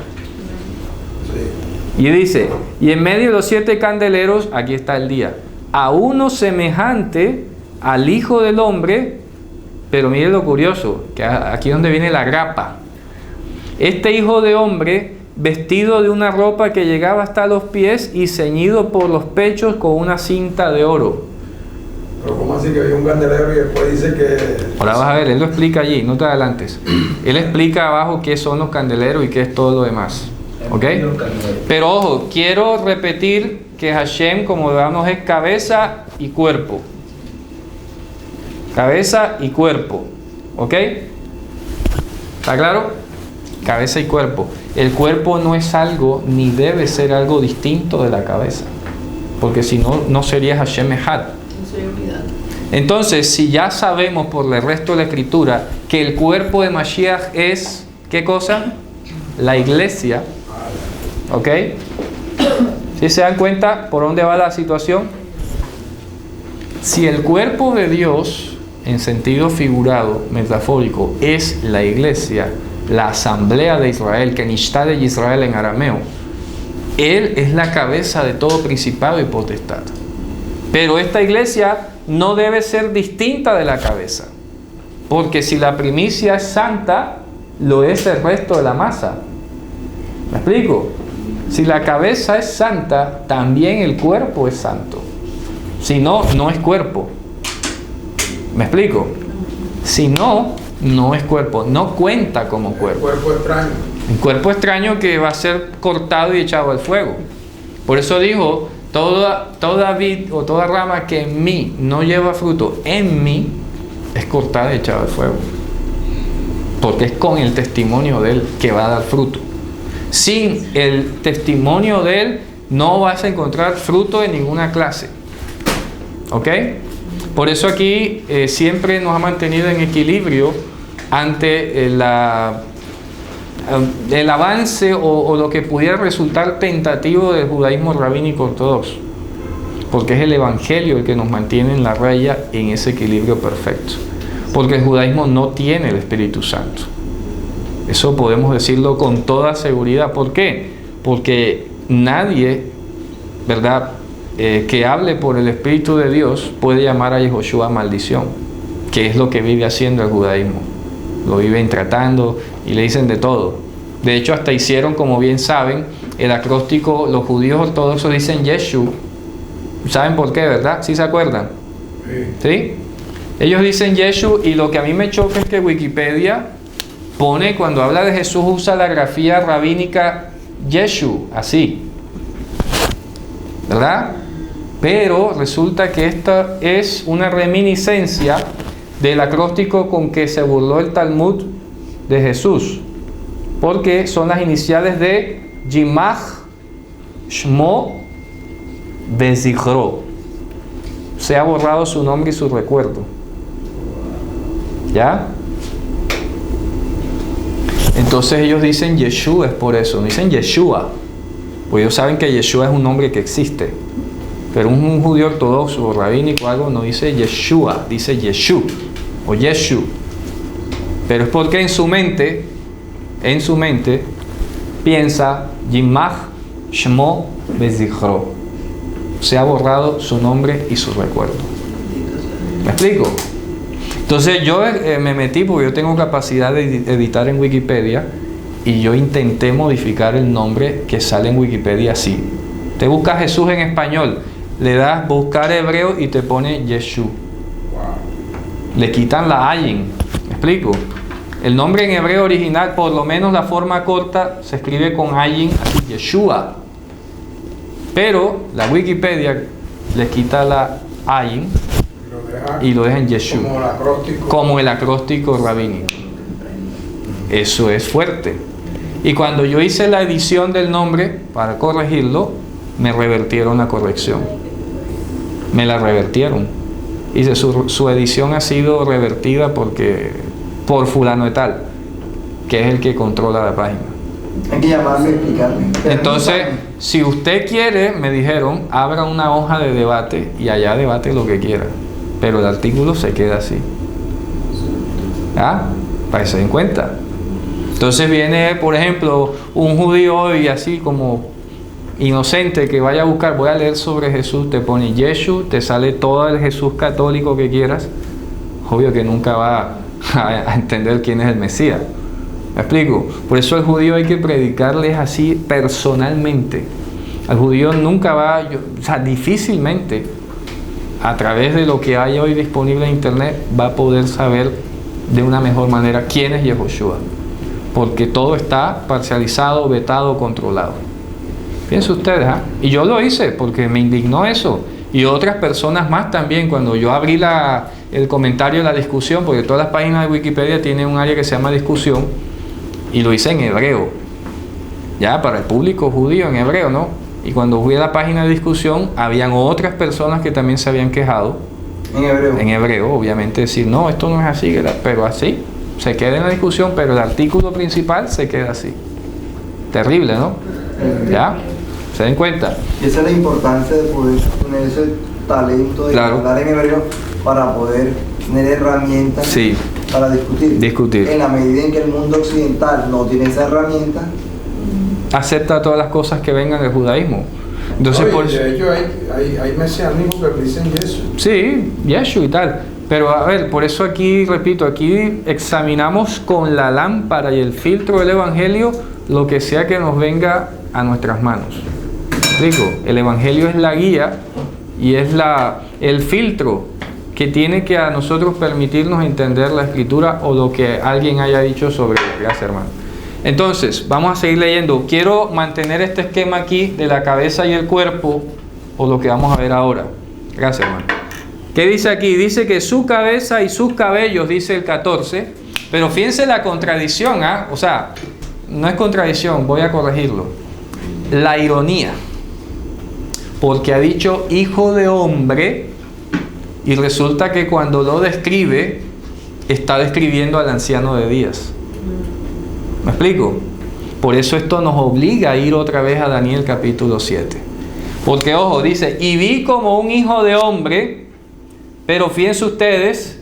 Y dice, y en medio de los 7 candeleros, aquí está el día, a uno semejante al Hijo del Hombre, pero miren lo curioso, que aquí es donde viene la grapa. Este Hijo de Hombre, vestido de una ropa que llegaba hasta los pies y ceñido por los pechos con una cinta de oro. Pero ¿cómo así que había un candelero y después dice que...? Ahora vas a ver, él lo explica allí, no te adelantes. Él explica abajo qué son los candeleros y qué es todo lo demás. ¿Ok? Pero ojo, quiero repetir que Hashem, como veamos, es cabeza y cuerpo. Cabeza y cuerpo. ¿Ok? ¿Está claro? Cabeza y cuerpo. El cuerpo no es algo, ni debe ser algo distinto de la cabeza. Porque si no, no sería Hashem Echad. Entonces, si ya sabemos por el resto de la escritura que el cuerpo de Mashiach es, ¿qué cosa? La iglesia. ¿Ok? ¿Sí se dan cuenta por dónde va la situación? Si el cuerpo de Dios, en sentido figurado, metafórico, es la iglesia, la asamblea de Israel, que Nishtá de Israel en arameo, Él es la cabeza de todo principado y potestad. Pero esta iglesia no debe ser distinta de la cabeza, porque si la primicia es santa, lo es el resto de la masa. ¿Me explico? Si la cabeza es santa, también el cuerpo es santo. Si no, no es cuerpo. ¿Me explico? Si no, no es cuerpo, no cuenta como cuerpo. Cuerpo extraño. Un cuerpo extraño que va a ser cortado y echado al fuego. Por eso dijo, toda vid o toda rama que en mí no lleva fruto, en mí es cortada y echada al fuego. Porque es con el testimonio de Él que va a dar fruto. Sin el testimonio de Él no vas a encontrar fruto de ninguna clase. ¿Ok? Por eso aquí siempre nos ha mantenido en equilibrio ante el avance o lo que pudiera resultar tentativo del judaísmo rabínico ortodoxo, porque es el evangelio el que nos mantiene en la raya en ese equilibrio perfecto, porque el judaísmo no tiene el Espíritu Santo. Eso podemos decirlo con toda seguridad. ¿Por qué? Porque nadie, ¿verdad?, que hable por el Espíritu de Dios puede llamar a Yehoshua maldición, que es lo que vive haciendo el judaísmo. Lo viven tratando y le dicen de todo. De hecho, hasta hicieron, como bien saben, el acróstico. Los judíos ortodoxos dicen Yeshu. ¿Saben por qué, verdad? ¿Sí se acuerdan? ¿Sí? Ellos dicen Yeshu, y lo que a mí me choca es que Wikipedia pone, cuando habla de Jesús, usa la grafía rabínica Yeshu, así, ¿verdad? Pero resulta que esta es una reminiscencia del acróstico con que se burló el Talmud de Jesús, porque son las iniciales de Yimach, Shmo, Bezichro. Se ha borrado su nombre y su recuerdo. ¿Ya? Entonces ellos dicen Yeshua, es por eso, no dicen Yeshua, pues ellos saben que Yeshua es un nombre que existe. Pero un judío ortodoxo o rabínico o algo no dice Yeshua, dice Yeshu o Yeshu. Pero es porque en su mente piensa Yimach, Shmo, Bezichro. Se ha borrado su nombre y su recuerdo. ¿Me explico? Entonces yo me metí, porque yo tengo capacidad de editar en Wikipedia, y yo intenté modificar el nombre que sale en Wikipedia así. Te buscas Jesús en español, le das buscar hebreo y te pone Yeshu. Le quitan la ayin. ¿Me explico? El nombre en hebreo original, por lo menos la forma corta, se escribe con ayin, así, Yeshua. Pero la Wikipedia le quita la ayin y lo deja en Yeshu, como el acróstico rabínico. Eso es fuerte. Y cuando yo hice la edición del nombre para corregirlo, me revertieron la corrección. Me la revertieron. Dice, su edición ha sido revertida porque por fulano de tal, que es el que controla la página. Hay que llamarle y explicarle. Entonces, si usted quiere, me dijeron, abra una hoja de debate y allá debate lo que quiera, pero el artículo se queda así. ¿Ah? Para que se den cuenta. Entonces viene, por ejemplo, un judío y así como inocente que vaya a buscar, voy a leer sobre Jesús, te pone Yeshu, te sale todo el Jesús católico que quieras, obvio que nunca va a entender quién es el Mesías. ¿Me explico? Por eso al judío hay que predicarles así personalmente. Al judío nunca va, o sea, difícilmente a través de lo que hay hoy disponible en internet va a poder saber de una mejor manera quién es Yehoshua, porque todo está parcializado, vetado, controlado. Piensen ustedes, ¿ah? Y yo lo hice porque me indignó eso, y otras personas más también. Cuando yo abrí el comentario de la discusión, porque todas las páginas de Wikipedia tienen un área que se llama discusión, y lo hice en hebreo, ya para el público judío en hebreo, ¿no? Y cuando fui a la página de discusión, habían otras personas que también se habían quejado en hebreo, obviamente decir, no, esto no es así, pero así se queda en la discusión, pero el artículo principal se queda así. Terrible, ¿no? ¿Ya? ¿Se den cuenta? Y esa es la importancia de poder tener ese talento de hablar en hebreo para poder tener herramientas para discutir. En la medida en que el mundo occidental no tiene esa herramienta, acepta todas las cosas que vengan del judaísmo. Entonces, por eso, de hecho hay mesianismos que dicen Yeshu. Sí, Yeshu y tal. Pero a ver, por eso aquí, repito, aquí examinamos con la lámpara y el filtro del Evangelio lo que sea que nos venga a nuestras manos. Digo, el Evangelio es la guía y es el filtro que tiene que a nosotros permitirnos entender la Escritura o lo que alguien haya dicho sobre ella. Gracias, hermano. Entonces, vamos a seguir leyendo. Quiero mantener este esquema aquí de la cabeza y el cuerpo, o lo que vamos a ver ahora. Gracias, hermano. ¿Qué dice aquí? Dice que su cabeza y sus cabellos, dice el 14, pero fíjense la contradicción, ¿ah? O sea, no es contradicción, voy a corregirlo. La ironía. Porque ha dicho hijo de hombre, y resulta que cuando lo describe, está describiendo al anciano de días. ¿Me explico? Por eso esto nos obliga a ir otra vez a Daniel capítulo 7. Porque, ojo, dice, y vi como un hijo de hombre, pero fíjense ustedes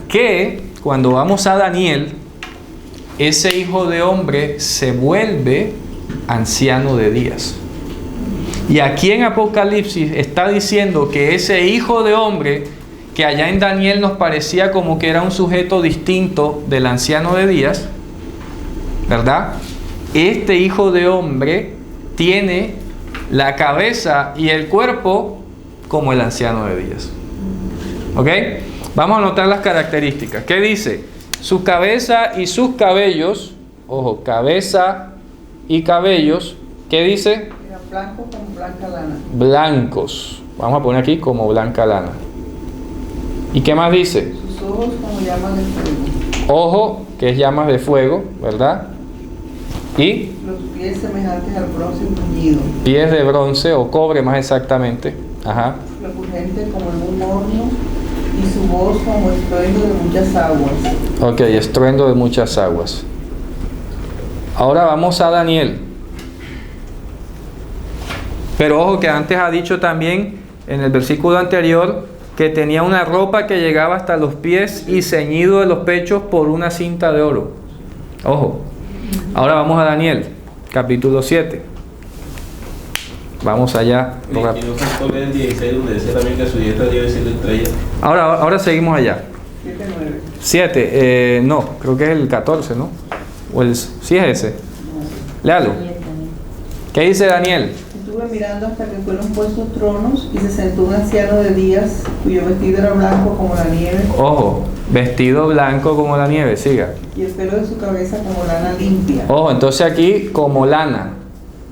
que cuando vamos a Daniel, ese hijo de hombre se vuelve anciano de días. Y aquí en Apocalipsis está diciendo que ese hijo de hombre, que allá en Daniel nos parecía como que era un sujeto distinto del anciano de días, ¿verdad? Este hijo de hombre tiene la cabeza y el cuerpo como el anciano de días. ¿Ok? Vamos a notar las características. ¿Qué dice? Su cabeza y sus cabellos, ojo, cabeza y cabellos, ¿qué dice? Era blanco como blanca lana. Blancos. Vamos a poner aquí como blanca lana. ¿Y qué más dice? Sus ojos como llamas de fuego. Ojo, que es llamas de fuego, ¿verdad? Y los pies semejantes al bronce bruñido. Pies de bronce o cobre más exactamente. Ajá. Refulgente como en un horno y su voz como estruendo de muchas aguas. Ok, estruendo de muchas aguas. Ahora vamos a Daniel. Pero ojo que antes ha dicho también en el versículo anterior que tenía una ropa que llegaba hasta los pies y ceñido de los pechos por una cinta de oro. Ojo. Ahora vamos a Daniel, capítulo 7. Vamos allá. Ahora seguimos allá. 7, no, creo que es el 14, ¿no? O el, sí es ese. Léalo. ¿Qué dice Daniel? Estuve mirando hasta que fueron puestos tronos y se sentó un anciano de días cuyo vestido era blanco como la nieve. Ojo, vestido blanco como la nieve, siga. Y el pelo de su cabeza como lana limpia. Ojo, entonces aquí como lana.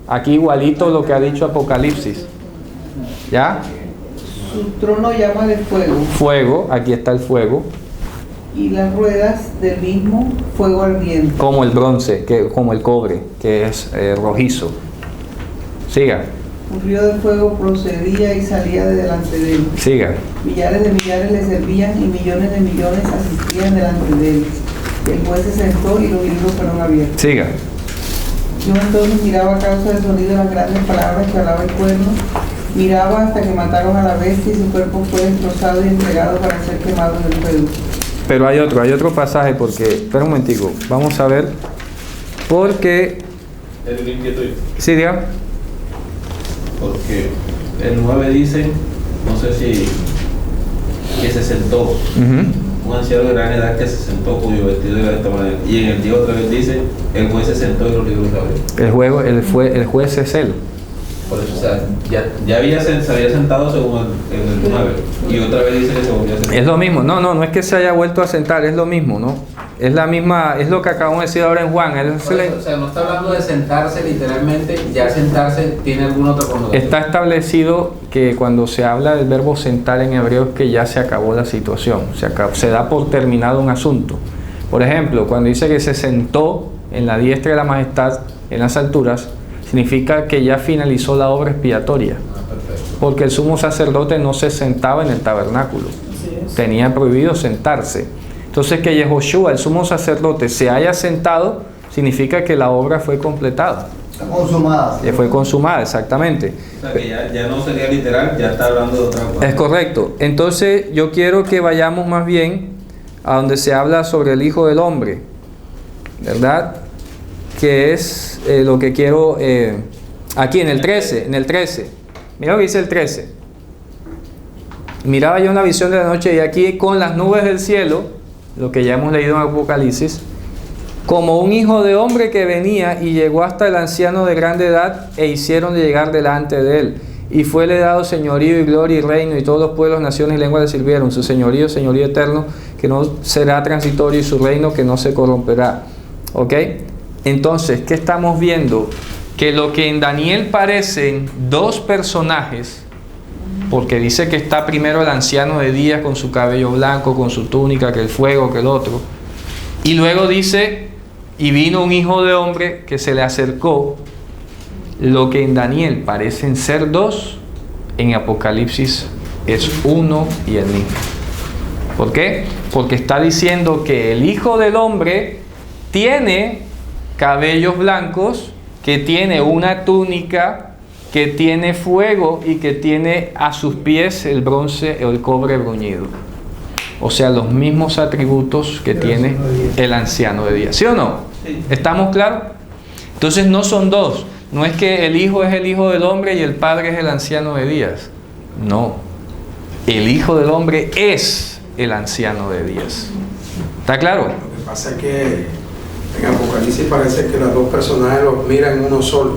Aquí igualito lo que ha dicho Apocalipsis. ¿Ya? Su trono llama de fuego. Fuego, aquí está el fuego. Y las ruedas del mismo fuego ardiente. Como el bronce, como el cobre, que es rojizo. Siga. Un río de fuego procedía y salía de delante de él. Siga. Millares de millares le servían y millones de millones asistían delante de él. El juez se sentó y los libros fueron abiertos. Siga. Yo entonces miraba a causa del sonido de las grandes palabras que hablaba el cuerno. Miraba hasta que mataron a la bestia y su cuerpo fue destrozado y entregado para ser quemado en el fuego. Pero hay otro pasaje porque, espera un momentico, vamos a ver, porque... El inquietud. Sí, diga. Porque el 9 dice, no sé si, que se sentó, Ujú. un anciano de gran edad que se sentó cuyo vestido era de esta manera. Y en el 10 otra vez dice, el juez se sentó y los libros se abrieron. El juez es él. Por eso, o sea, ya se había sentado según el 9. Y otra vez dice que se volvió a sentar. Es lo mismo, no es que se haya vuelto a sentar, es lo mismo, ¿no? Es la misma, es lo que acabamos de decir ahora en Juan. O sea, no está hablando de sentarse literalmente, ya sentarse tiene algún otro connotación. Está establecido que cuando se habla del verbo sentar en hebreo es que ya se acabó la situación, se da por terminado un asunto. Por ejemplo, cuando dice que se sentó en la diestra de la majestad en las alturas, significa que ya finalizó la obra expiatoria. Porque el sumo sacerdote no se sentaba en el tabernáculo, tenía prohibido sentarse. Entonces que Yehoshua, el sumo sacerdote, se haya sentado, significa que la obra fue completada. Está consumada. Ya fue consumada, exactamente. O sea, que ya no sería literal, ya está hablando de otra cosa. Es correcto. Entonces yo quiero que vayamos más bien a donde se habla sobre el Hijo del Hombre, ¿verdad? Que es lo que quiero aquí en el 13. Mira lo que dice el 13. Miraba yo una visión de la noche y aquí con las nubes del cielo, lo que ya hemos leído en Apocalipsis, como un hijo de hombre que venía y llegó hasta el anciano de grande edad e hicieron llegar delante de él. Y fuele dado señorío y gloria y reino, y todos los pueblos, naciones y lenguas le sirvieron. Su señorío eterno, que no será transitorio, y su reino que no se corromperá. ¿Ok? Entonces, ¿qué estamos viendo? Que lo que en Daniel parecen dos personajes, porque dice que está primero el anciano de día con su cabello blanco, con su túnica, que el fuego, que el otro. Y luego dice, y vino un hijo de hombre que se le acercó. Lo que en Daniel parecen ser dos, en Apocalipsis es uno y el mismo. ¿Por qué? Porque está diciendo que el Hijo del Hombre tiene cabellos blancos, que tiene una túnica, que tiene fuego y que tiene a sus pies el bronce o el cobre bruñido. O sea, los mismos atributos que tiene el anciano de día. ¿Sí o no? Sí. ¿Estamos claros? Entonces no son dos. No es que el Hijo es el Hijo del Hombre y el Padre es el anciano de días. No. El Hijo del Hombre es el anciano de días. ¿Está claro? Lo que pasa es que en Apocalipsis parece que los dos personajes los miran uno solo.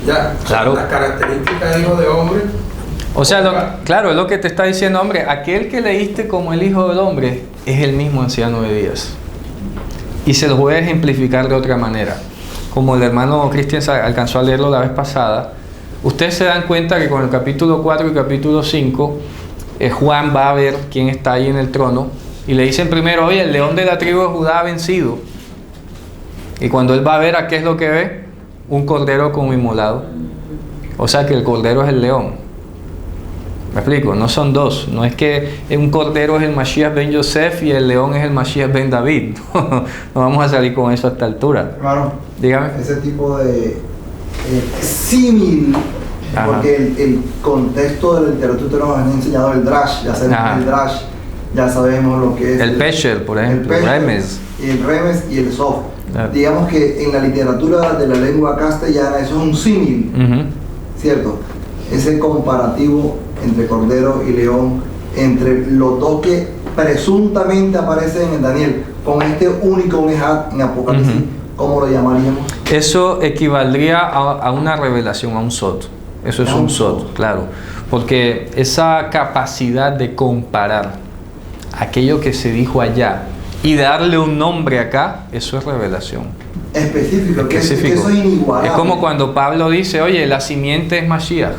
Ya, Claro. las características del Hijo de Hombre. O sea, claro, es lo que te está diciendo, hombre. Aquel que leíste como el Hijo del Hombre es el mismo anciano de días. Y se los voy a ejemplificar de otra manera. Como el hermano Cristian alcanzó a leerlo la vez pasada, ustedes se dan cuenta que con el capítulo 4 y capítulo 5, Juan va a ver quién está ahí en el trono y le dicen primero, oye, el león de la tribu de Judá ha vencido. Y cuando él va a ver, ¿a qué es lo que ve? Un cordero como inmolado. O sea que el cordero es el león. ¿Me explico? No son dos. No es que un cordero es el Mashiach ben Yosef y el león es el Mashiach ben David. No vamos a salir con eso a esta altura. Hermano, Dígame. ese tipo de símil, Ajá. porque el contexto de la literatura nos han enseñado el drash, ya sabemos Ajá. el drash, ya sabemos lo que es El pesher, por ejemplo, el pesher, remes. el remes y el sof. Claro. Digamos que en la literatura de la lengua castellana eso es un símil, Ujú. ¿cierto? Ese comparativo entre cordero y león, entre los dos que presuntamente aparecen en Daniel, con este único Nehat en Apocalipsis, Ujú. ¿cómo lo llamaríamos? Eso equivaldría a una revelación, a un sot. Eso es A un un sot, sot. claro. Porque esa capacidad de comparar aquello que se dijo allá y darle un nombre acá, eso es revelación. Específico, que Específico. eso es inigualable. Es como cuando Pablo dice, oye, la simiente es Mashiach.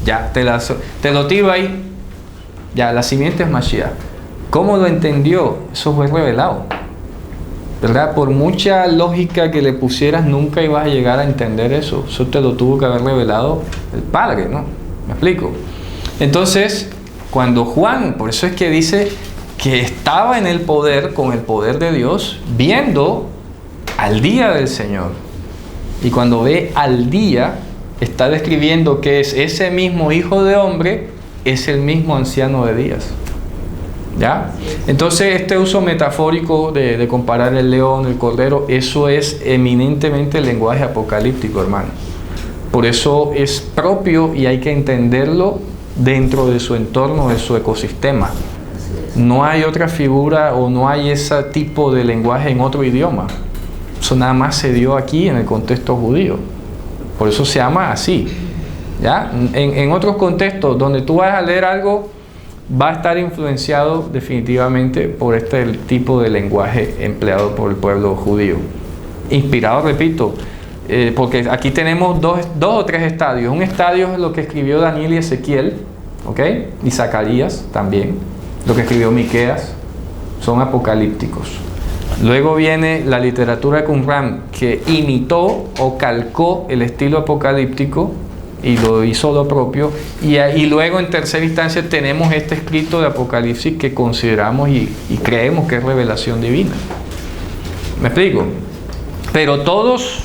Ya, te lo tiro ahí. Ya, la simiente es Mashiach. ¿Cómo lo entendió? Eso fue revelado. ¿verdad? Por mucha lógica que le pusieras, nunca ibas a llegar a entender eso. Eso te lo tuvo que haber revelado el Padre, ¿no? ¿Me explico? Entonces, cuando Juan, por eso es que dice que estaba en el poder, con el poder de Dios, viendo al día del Señor. Y cuando ve al día, está describiendo que es ese mismo Hijo de Hombre, es el mismo anciano de días. ¿Ya? Entonces este uso metafórico de comparar el león, el cordero, eso es eminentemente el lenguaje apocalíptico, hermano. Por eso es propio y hay que entenderlo dentro de su entorno, de su ecosistema. No hay otra figura o no hay ese tipo de lenguaje en otro idioma. Eso nada más se dio aquí en el contexto judío. Por eso se llama así. ¿Ya? En otros contextos donde tú vas a leer algo, va a estar influenciado definitivamente por este tipo de lenguaje empleado por el pueblo judío. Inspirado, repito, porque aquí tenemos dos o tres estadios. Un estadio es lo que escribió Daniel y Ezequiel, ¿ok? Y Zacarías también. Lo que escribió Miqueas, son apocalípticos. Luego viene la literatura de Qumran, que imitó o calcó el estilo apocalíptico y lo hizo lo propio, y luego en tercera instancia tenemos este escrito de Apocalipsis que consideramos y creemos que es revelación divina. ¿Me explico? Pero todos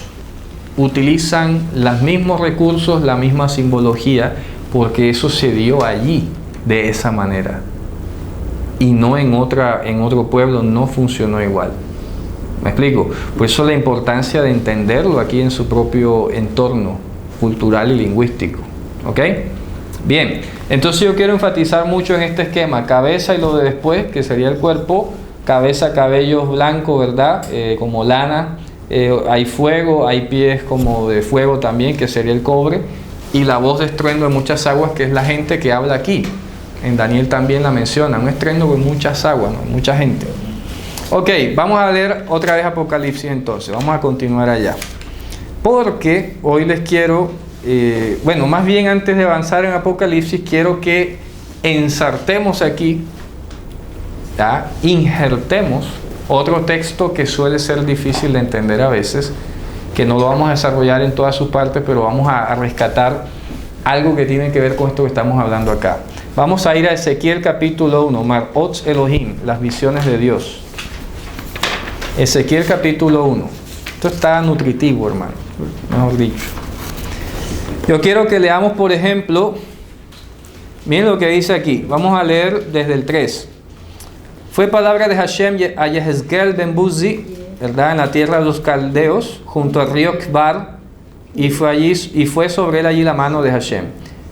utilizan los mismos recursos, la misma simbología, porque eso se dio allí de esa manera y no en otro pueblo no funcionó igual. ¿Me explico? Por eso la importancia de entenderlo aquí en su propio entorno cultural y lingüístico. ¿Ok? Bien, entonces yo quiero enfatizar mucho en este esquema, cabeza y lo de después, que sería el cuerpo, cabeza, cabellos blancos, ¿verdad? Como lana, hay fuego, hay pies como de fuego también, que sería el cobre, y la voz de estruendo de muchas aguas, que es la gente que habla aquí. En Daniel también la menciona, un estruendo de muchas aguas, ¿no? Mucha gente. Ok, vamos a leer otra vez Apocalipsis entonces, vamos a continuar allá. Porque hoy les quiero, más bien antes de avanzar en Apocalipsis, quiero que ensartemos aquí, ¿ya? Injertemos otro texto que suele ser difícil de entender a veces, que no lo vamos a desarrollar en todas sus partes, pero vamos a rescatar algo que tiene que ver con esto que estamos hablando acá. Vamos a ir a Ezequiel capítulo 1, Mar'ot Elohim, las visiones de Dios. Ezequiel capítulo 1. Esto está nutritivo, hermano, mejor dicho. Yo quiero que leamos, por ejemplo, miren lo que dice aquí. Vamos a leer desde el 3. Fue palabra de Hashem a Yehezkel ben Buzi, ¿verdad? En la tierra de los caldeos, junto al río Kbar, y fue sobre él allí la mano de Hashem.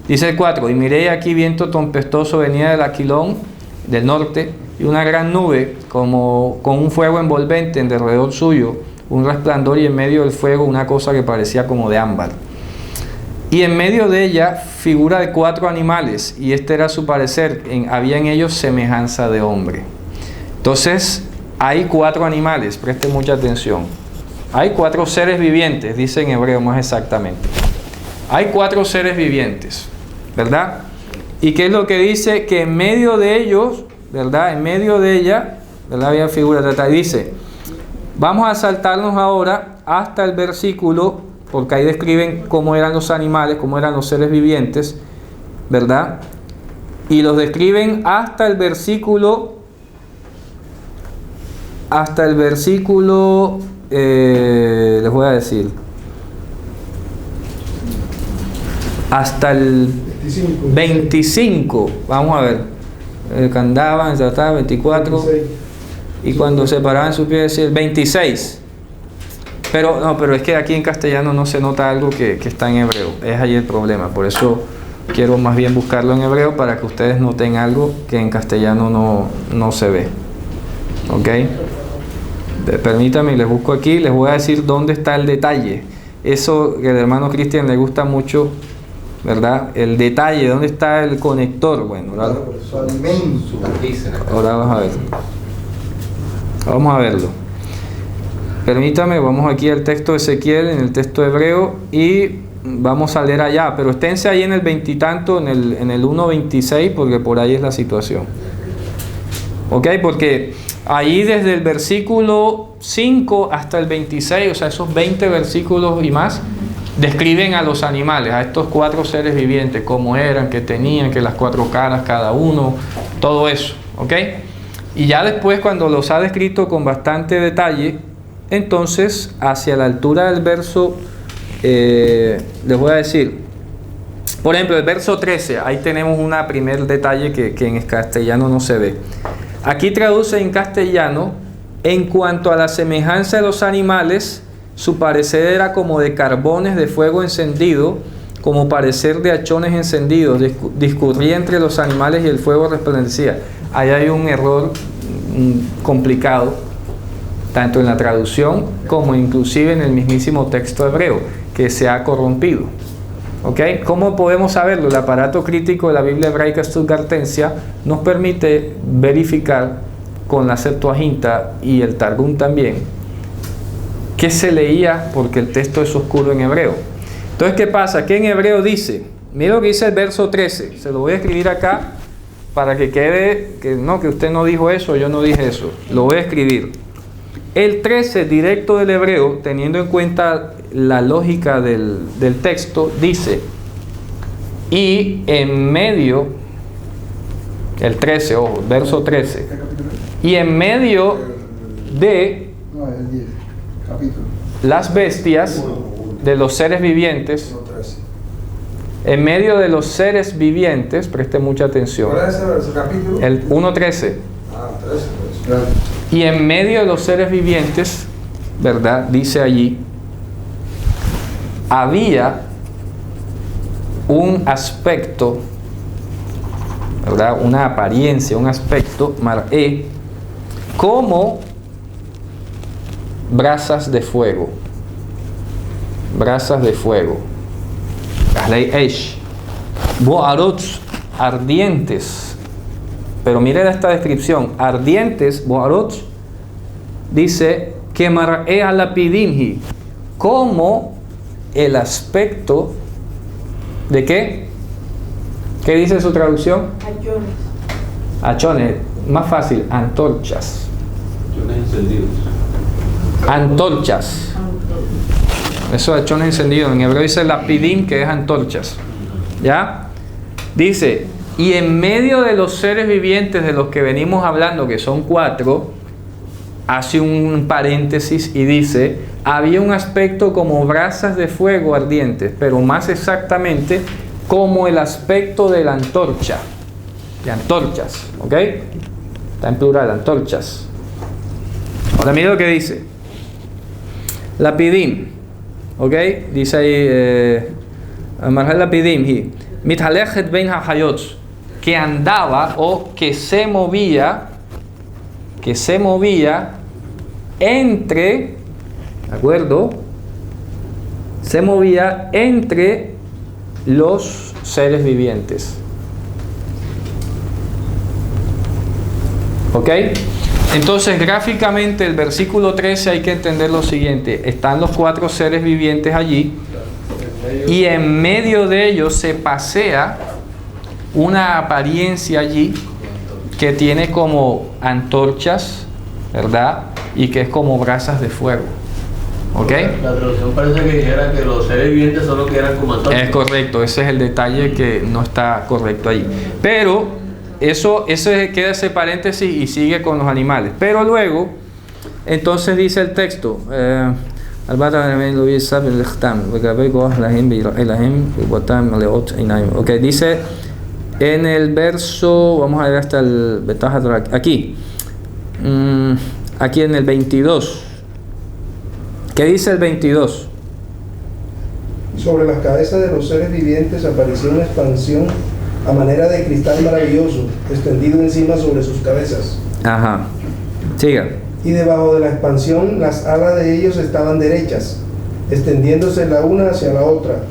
Dice el 4, y miré aquí viento tempestuoso venía del Aquilón, del norte, y una gran nube, como con un fuego envolvente en derredor suyo, un resplandor, y en medio del fuego una cosa que parecía como de ámbar. Y en medio de ella figura de 4 animales, y este era su parecer, había en ellos semejanza de hombre. Entonces, hay 4 animales, presten mucha atención. Hay 4 seres vivientes, dice en hebreo más exactamente. Hay 4 seres vivientes, ¿verdad? ¿Y qué es lo que dice? Que en medio de ellos, ¿verdad? En medio de ella, ¿verdad? Había figura de dice, vamos a saltarnos ahora hasta el versículo, porque ahí describen cómo eran los animales, cómo eran los seres vivientes, ¿verdad? Y los describen hasta el versículo, les voy a decir, hasta el 25, vamos a ver, que andaban, 24, 26. Y cuando separaban sus pies, el 26. Pero es que aquí en castellano no se nota algo que está en hebreo, es ahí el problema, por eso quiero más bien buscarlo en hebreo para que ustedes noten algo que en castellano no se ve. ¿Ok? Permítanme, les busco aquí, les voy a decir dónde está el detalle. Eso que el hermano Cristian le gusta mucho, ¿verdad? El detalle, ¿dónde está el conector? Bueno, ahora vamos a ver. Vamos a verlo. Permítame, vamos aquí al texto de Ezequiel, en el texto hebreo, y vamos a leer allá, pero esténse ahí en el 20 y tanto, en el 1.26, porque por ahí es la situación. ¿Ok? Porque Ahí desde el versículo 5 hasta el 26, o sea, esos 20 versículos y más, describen a los animales, a estos 4 seres vivientes, cómo eran, qué tenían, que las 4 caras cada uno, todo eso, ¿ok? Y ya después, cuando los ha descrito con bastante detalle, entonces, hacia la altura del verso, les voy a decir, por ejemplo, el verso 13, ahí tenemos un primer detalle que en castellano no se ve. Aquí traduce en castellano: en cuanto a la semejanza de los animales, su parecer era como de carbones de fuego encendido, como parecer de hachones encendidos, discurría entre los animales y el fuego resplandecía. Ahí hay un error complicado, tanto en la traducción como inclusive en el mismísimo texto hebreo, que se ha corrompido. ¿Ok? ¿Cómo podemos saberlo? El aparato crítico de la Biblia hebraica Stuttgartensia nos permite verificar con la Septuaginta y el Targum también qué se leía, porque el texto es oscuro en hebreo. Entonces, ¿qué pasa? ¿Qué en hebreo dice? Mira lo que dice el verso 13. Se lo voy a escribir acá para que quede que usted no dijo eso, yo no dije eso. Lo voy a escribir. El 13, directo del hebreo, teniendo en cuenta la lógica del texto, dice: y en medio, el 13, ojo, verso 13, y en medio de las bestias, de los seres vivientes, en medio de los seres vivientes, preste mucha atención. ¿Cuál es ese capítulo? El 1.13. Y en medio de los seres vivientes, ¿verdad? Dice allí, había un aspecto, ¿verdad? Una apariencia, un aspecto, mar'e, como brasas de fuego. Brasas de fuego. Ahlei Eish. Boarot, ardientes. Pero miren esta descripción: ardientes, boarot, dice que mar'e alapidinhi, como el aspecto de ¿qué? ¿Qué dice su traducción? Hachones. Hachones, más fácil, antorchas. Hachones encendidos. Antorchas. Esos hachones encendidos. En hebreo dice lapidim, que es antorchas. ¿Ya? Dice: y en medio de los seres vivientes de los que venimos hablando, que son 4, hace un paréntesis y dice: había un aspecto como brasas de fuego ardientes, pero más exactamente como el aspecto de la antorcha, de antorchas, ¿ok? Está en plural, antorchas. Ahora mira lo que dice. Lapidim, ¿ok? Dice ahí, Marhal Lapidim, Mithalechet ben hachayot, que andaba o que se movía entre, ¿de acuerdo? Se movía entre los seres vivientes. ¿Ok? Entonces, gráficamente, el versículo 13 hay que entender lo siguiente: están los 4 seres vivientes allí, y en medio de ellos se pasea una apariencia allí que tiene como antorchas, ¿verdad? Y que es como brasas de fuego. ¿Ok? La traducción parece que dijera que los seres vivientes son los que eran como antorchas. Es correcto, ese es el detalle que no está correcto ahí. Pero eso queda ese paréntesis y sigue con los animales. Pero luego, entonces dice el texto, ok, dice en el verso, vamos a ver hasta el aquí, aquí en el 22. ¿Qué dice el 22? Sobre las cabezas de los seres vivientes apareció una expansión a manera de cristal maravilloso, extendido encima sobre sus cabezas. Ajá. Siga. Y debajo de la expansión, las alas de ellos estaban derechas, extendiéndose la una hacia la otra,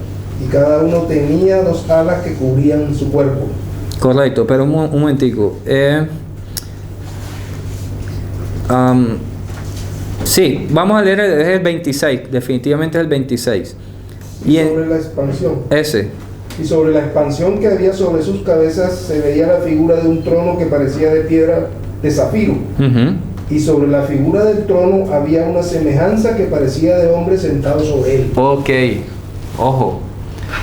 y cada uno tenía 2 alas que cubrían su cuerpo. Correcto, pero un momentico. Sí, vamos a leer el 26, definitivamente es el 26. Y sobre la expansión. Ese. Y sobre la expansión que había sobre sus cabezas se veía la figura de un trono que parecía de piedra de zafiro. y sobre la figura del trono había una semejanza que parecía de hombre sentado sobre él. Ok, ojo,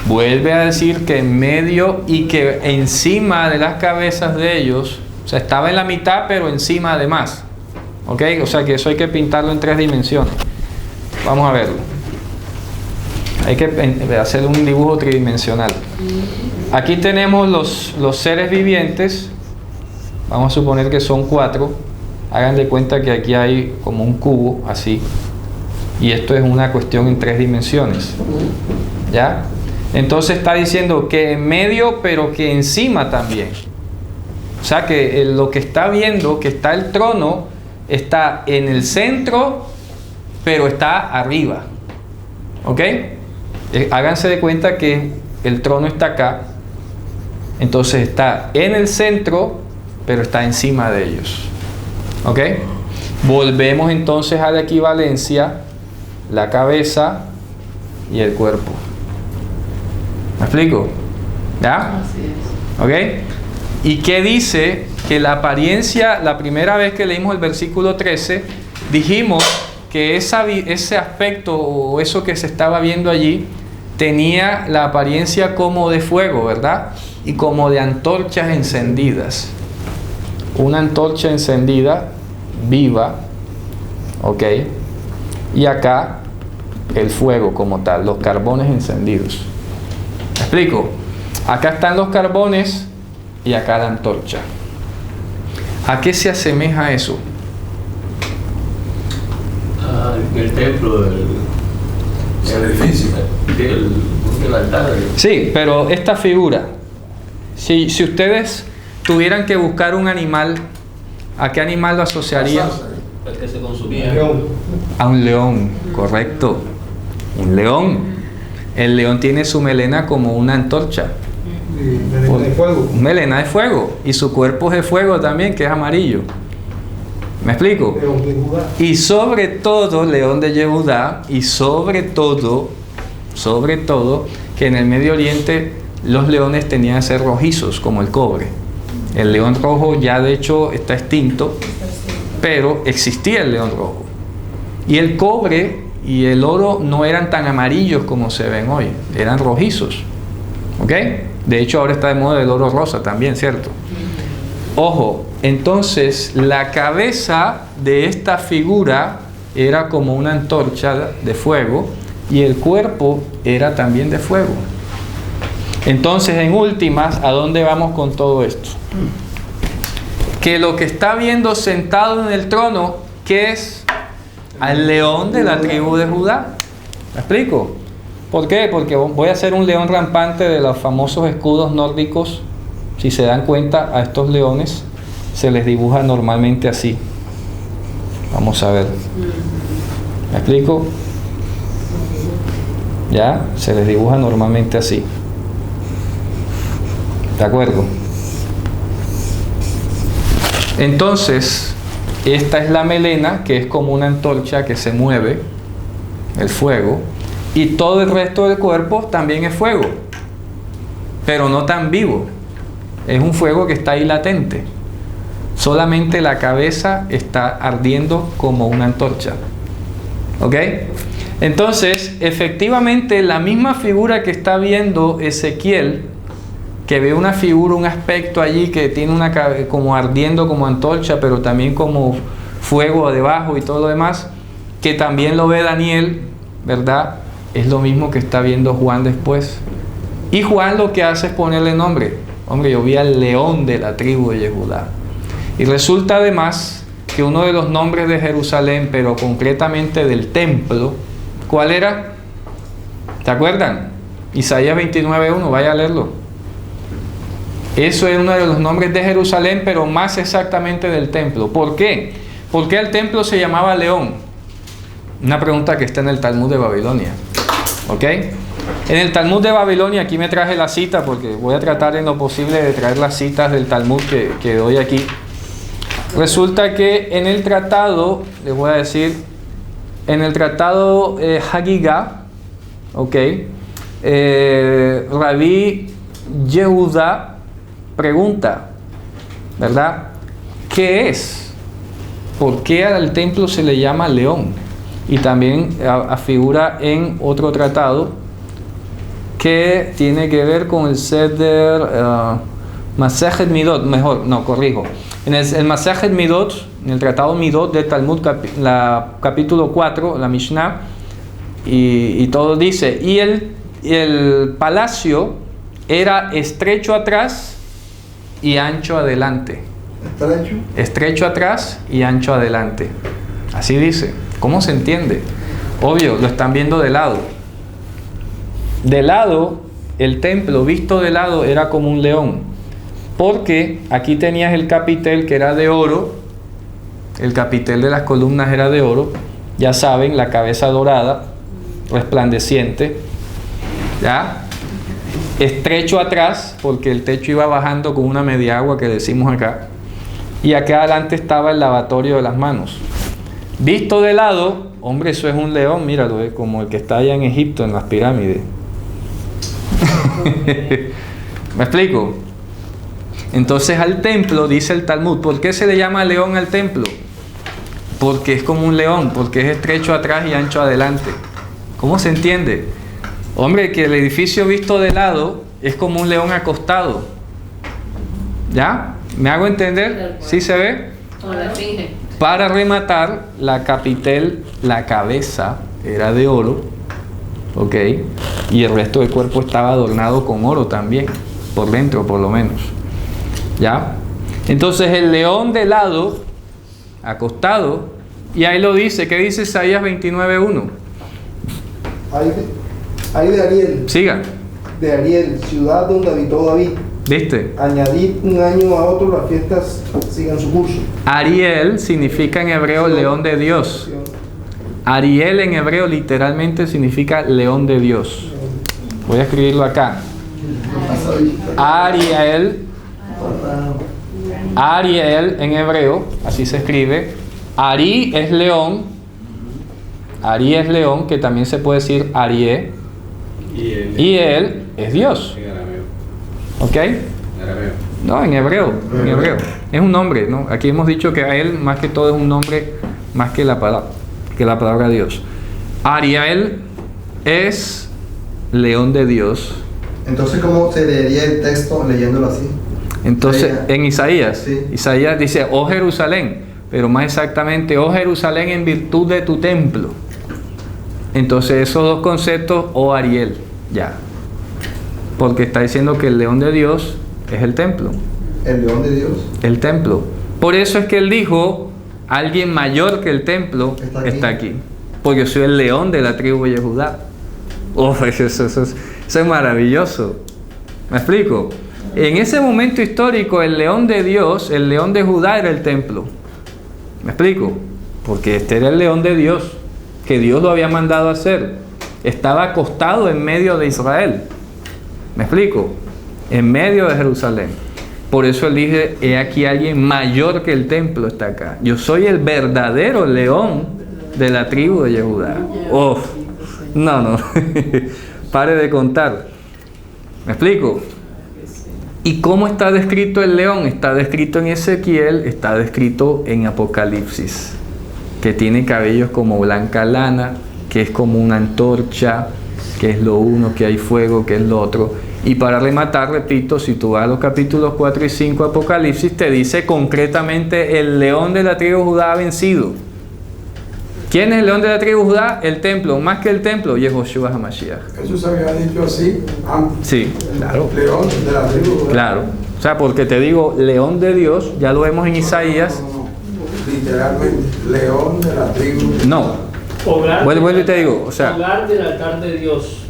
vuelve a decir que en medio y que encima de las cabezas de ellos, o sea, estaba en la mitad pero encima además. Ok, o sea que eso hay que pintarlo en 3 dimensiones. Vamos a verlo. Hay que hacer un dibujo tridimensional. Aquí tenemos los seres vivientes. Vamos a suponer que son 4. Hagan de cuenta que aquí hay como un cubo, así. Y esto es una cuestión en 3 dimensiones. ¿Ya? Entonces está diciendo que en medio, pero que encima también. O sea que lo que está viendo, que está el trono, está en el centro, pero está arriba. ¿Ok? Háganse de cuenta que el trono está acá. Entonces está en el centro, pero está encima de ellos. ¿Ok? Volvemos entonces a la equivalencia, la cabeza y el cuerpo. ¿Me explico? ¿Ya? ¿Ok? ¿Y qué dice? Que la apariencia, la primera vez que leímos el versículo 13, dijimos que ese aspecto o eso que se estaba viendo allí tenía la apariencia como de fuego, ¿verdad? Y como de antorchas encendidas. Una antorcha encendida, viva, ¿ok? Y acá el fuego como tal, los carbones encendidos. ¿Me explico? Acá están los carbones y acá la antorcha. ¿A qué se asemeja eso? El templo, el edificio, el altar. Sí, pero esta figura, si ustedes tuvieran que buscar un animal, ¿a qué animal lo asociarían? El que se consumía. A un león, correcto. Un león. El león tiene su melena como una antorcha. Melena de fuego. Melena de fuego. Y su cuerpo es de fuego también, que es amarillo. ¿Me explico? León de Judá. Y sobre todo, león de Yehudá, y sobre todo, que en el Medio Oriente los leones tenían que ser rojizos, como el cobre. El león rojo ya de hecho está extinto, pero existía el león rojo. Y el cobre y el oro no eran tan amarillos como se ven hoy, eran rojizos. ¿Ok? De hecho ahora está de moda el oro rosa también, ¿cierto? Ojo, entonces la cabeza de esta figura era como una antorcha de fuego y el cuerpo era también de fuego. Entonces, en últimas, ¿a dónde vamos con todo esto? Que lo que está viendo sentado en el trono, ¿qué es? Al león de la tribu de Judá. ¿Me explico? ¿Por qué? Porque voy a hacer un león rampante de los famosos escudos nórdicos. Si se dan cuenta, a estos leones se les dibuja normalmente así. Vamos a ver. ¿Me explico? ¿Ya? Se les dibuja normalmente así. ¿De acuerdo? Entonces, esta es la melena, que es como una antorcha que se mueve, el fuego, y todo el resto del cuerpo también es fuego, pero no tan vivo. Es un fuego que está ahí latente. Solamente la cabeza está ardiendo como una antorcha. ¿Ok? Entonces, efectivamente, la misma figura que está viendo Ezequiel, que ve una figura, un aspecto allí que tiene una como ardiendo como antorcha, pero también como fuego debajo y todo lo demás, que también lo ve Daniel, ¿verdad? Es lo mismo que está viendo Juan después. Y Juan lo que hace es ponerle nombre. Hombre, yo vi al león de la tribu de Judá. Y resulta además que uno de los nombres de Jerusalén, pero concretamente del templo, ¿cuál era? ¿Se acuerdan? Isaías 29:1, vaya a leerlo. Eso es uno de los nombres de Jerusalén, pero más exactamente del templo. ¿Por qué? ¿Por qué el templo se llamaba León? Una pregunta que está en el Talmud de Babilonia. ¿Ok? En el Talmud de Babilonia, aquí me traje la cita, porque voy a tratar en lo posible de traer las citas del Talmud que doy aquí. Resulta que en el tratado, les voy a decir, en el tratado Hagigá, ¿ok? Rabí Yehudá pregunta, ¿verdad? ¿Qué es por qué al templo se le llama león. Y también figura en otro tratado que tiene que ver con el Seder Masejet Midot, en el Masejet Midot, en el tratado Midot de Talmud, capítulo 4, la Mishnah, y todo dice, y el palacio era estrecho atrás y ancho adelante. ¿Estrecho? Estrecho atrás y ancho adelante. Así dice. ¿Cómo se entiende? Obvio, lo están viendo de lado. De lado, el templo visto de lado era como un león. Porque aquí tenías el capitel que era de oro. El capitel de las columnas era de oro. Ya saben, la cabeza dorada, resplandeciente. ¿Ya? Estrecho atrás, porque el techo iba bajando con una media agua que decimos acá. Y acá adelante estaba el lavatorio de las manos. Visto de lado, hombre, eso es un león, míralo, como el que está allá en Egipto, en las pirámides. ¿Me explico? Entonces al templo, dice el Talmud, ¿por qué se le llama león al templo? Porque es como un león, porque es estrecho atrás y ancho adelante. ¿Cómo se entiende? Hombre, que el edificio visto de lado es como un león acostado. ¿Ya? ¿Me hago entender? ¿Sí se ve? Para rematar, la capitel, la cabeza era de oro, ¿ok? Y el resto del cuerpo estaba adornado con oro también, por dentro por lo menos. ¿Ya? Entonces el león de lado, acostado, y ahí lo dice, ¿qué dice Isaías 29:1? Hay de Ariel. Siga. De Ariel, ciudad donde habitó David. ¿Viste? Añadid un año a otro, las fiestas sigan su curso. Ariel significa en hebreo león de Dios. Ariel en hebreo literalmente significa león de Dios. Voy a escribirlo acá. Ariel en hebreo, así se escribe. Ari es león. Ari es león, que también se puede decir Arié. Y él es Dios. ¿Ok? No, en hebreo. Es un nombre, ¿no? Aquí hemos dicho que a él más que todo es un nombre más que la palabra Dios. Ariel es león de Dios. Entonces, ¿cómo se leería el texto leyéndolo así? Entonces, en Isaías, sí. Isaías dice, oh Jerusalén, pero más exactamente, oh Jerusalén en virtud de tu templo. Entonces, esos dos conceptos, oh Ariel, ya. Porque está diciendo que el león de Dios es el templo. ¿El león de Dios? El templo. Por eso es que él dijo, alguien mayor que el templo está aquí. Porque yo soy el león de la tribu de Judá. Oh, eso es maravilloso. ¿Me explico? En ese momento histórico, el león de Dios, el león de Judá era el templo. ¿Me explico? Porque este era el león de Dios, que Dios lo había mandado a hacer. Estaba acostado en medio de Israel. ¿Me explico? En medio de Jerusalén. Por eso él dice, he aquí alguien mayor que el templo está acá. Yo soy el verdadero león de la tribu de Judá. Oh, no. Pare de contar. ¿Me explico? ¿Y cómo está descrito el león? Está descrito en Ezequiel, está descrito en Apocalipsis. Que tiene cabellos como blanca lana, que es como una antorcha, que es lo uno, que hay fuego, que es lo otro. Y para rematar, repito, si tú vas a los capítulos 4 y 5 de Apocalipsis, te dice concretamente el león de la tribu de Judá ha vencido. ¿Quién es el león de la tribu de Judá? El templo. Más que el templo, Yehoshua HaMashiach. Jesús había dicho así antes. Sí, claro. León de la tribu de Judá. Claro. O sea, porque te digo, león de Dios, ya lo vemos en Isaías. No. Literalmente, león de la tribu. No. Vuelvo y te digo, o sea, hogar del altar de Dios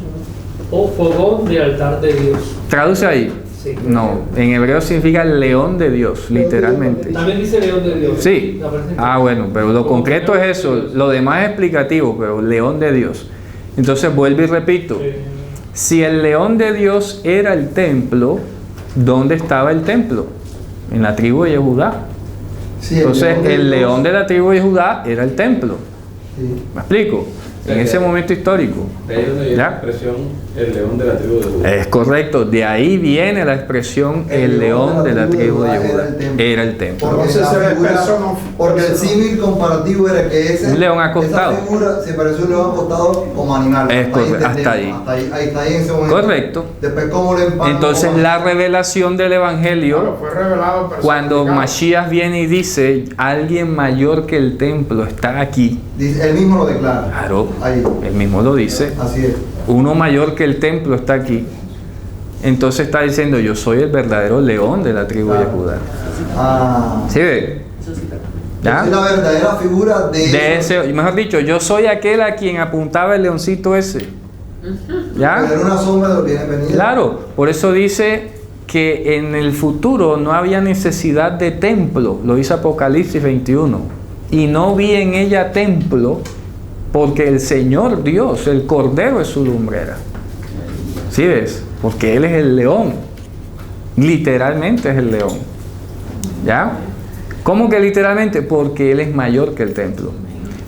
o fogón del altar de Dios. Traduce ahí. Sí. No, en hebreo significa león de Dios, literalmente. También dice león de Dios. Sí. Bueno, pero lo concreto es eso. Lo demás es explicativo, pero león de Dios. Entonces vuelvo y repito. Si el león de Dios era el templo, ¿dónde estaba el templo? En la tribu de Judá. Sí, entonces el león de la tribu de Judá era el templo. Sí. ¿Me explico? en ese momento histórico. De ahí donde viene la expresión el león de la tribu de Judá. Es correcto, de ahí viene la expresión el león de la tribu de Judá. Era el templo. Porque el símil comparativo era que un león acostado. Esa figura se parece a un león acostado como animal. Es correcto, hasta ahí. Hasta ahí en ese momento. Correcto. Después, ¿cómo le empatan? Entonces la revelación del Evangelio, fue revelado cuando Mashiach viene y dice, alguien mayor que el templo está aquí. Él mismo lo declara. Claro, ahí. él mismo lo dice. Así es. Uno mayor que el templo está aquí. Entonces está diciendo, yo soy el verdadero león de la tribu de Judá. ¿Sí ve? ¿Ya? Es la verdadera figura de ese, mejor dicho, yo soy aquel a quien apuntaba el leoncito ese. ¿Ya? Era una sombra de lo que viene venido. Claro, por eso dice que en el futuro no había necesidad de templo, lo dice Apocalipsis 21. Y no vi en ella templo, porque el Señor Dios, el Cordero, es su lumbrera. ¿Sí ves? Porque Él es el león. Literalmente es el león. ¿Ya? ¿Cómo que literalmente? Porque Él es mayor que el templo.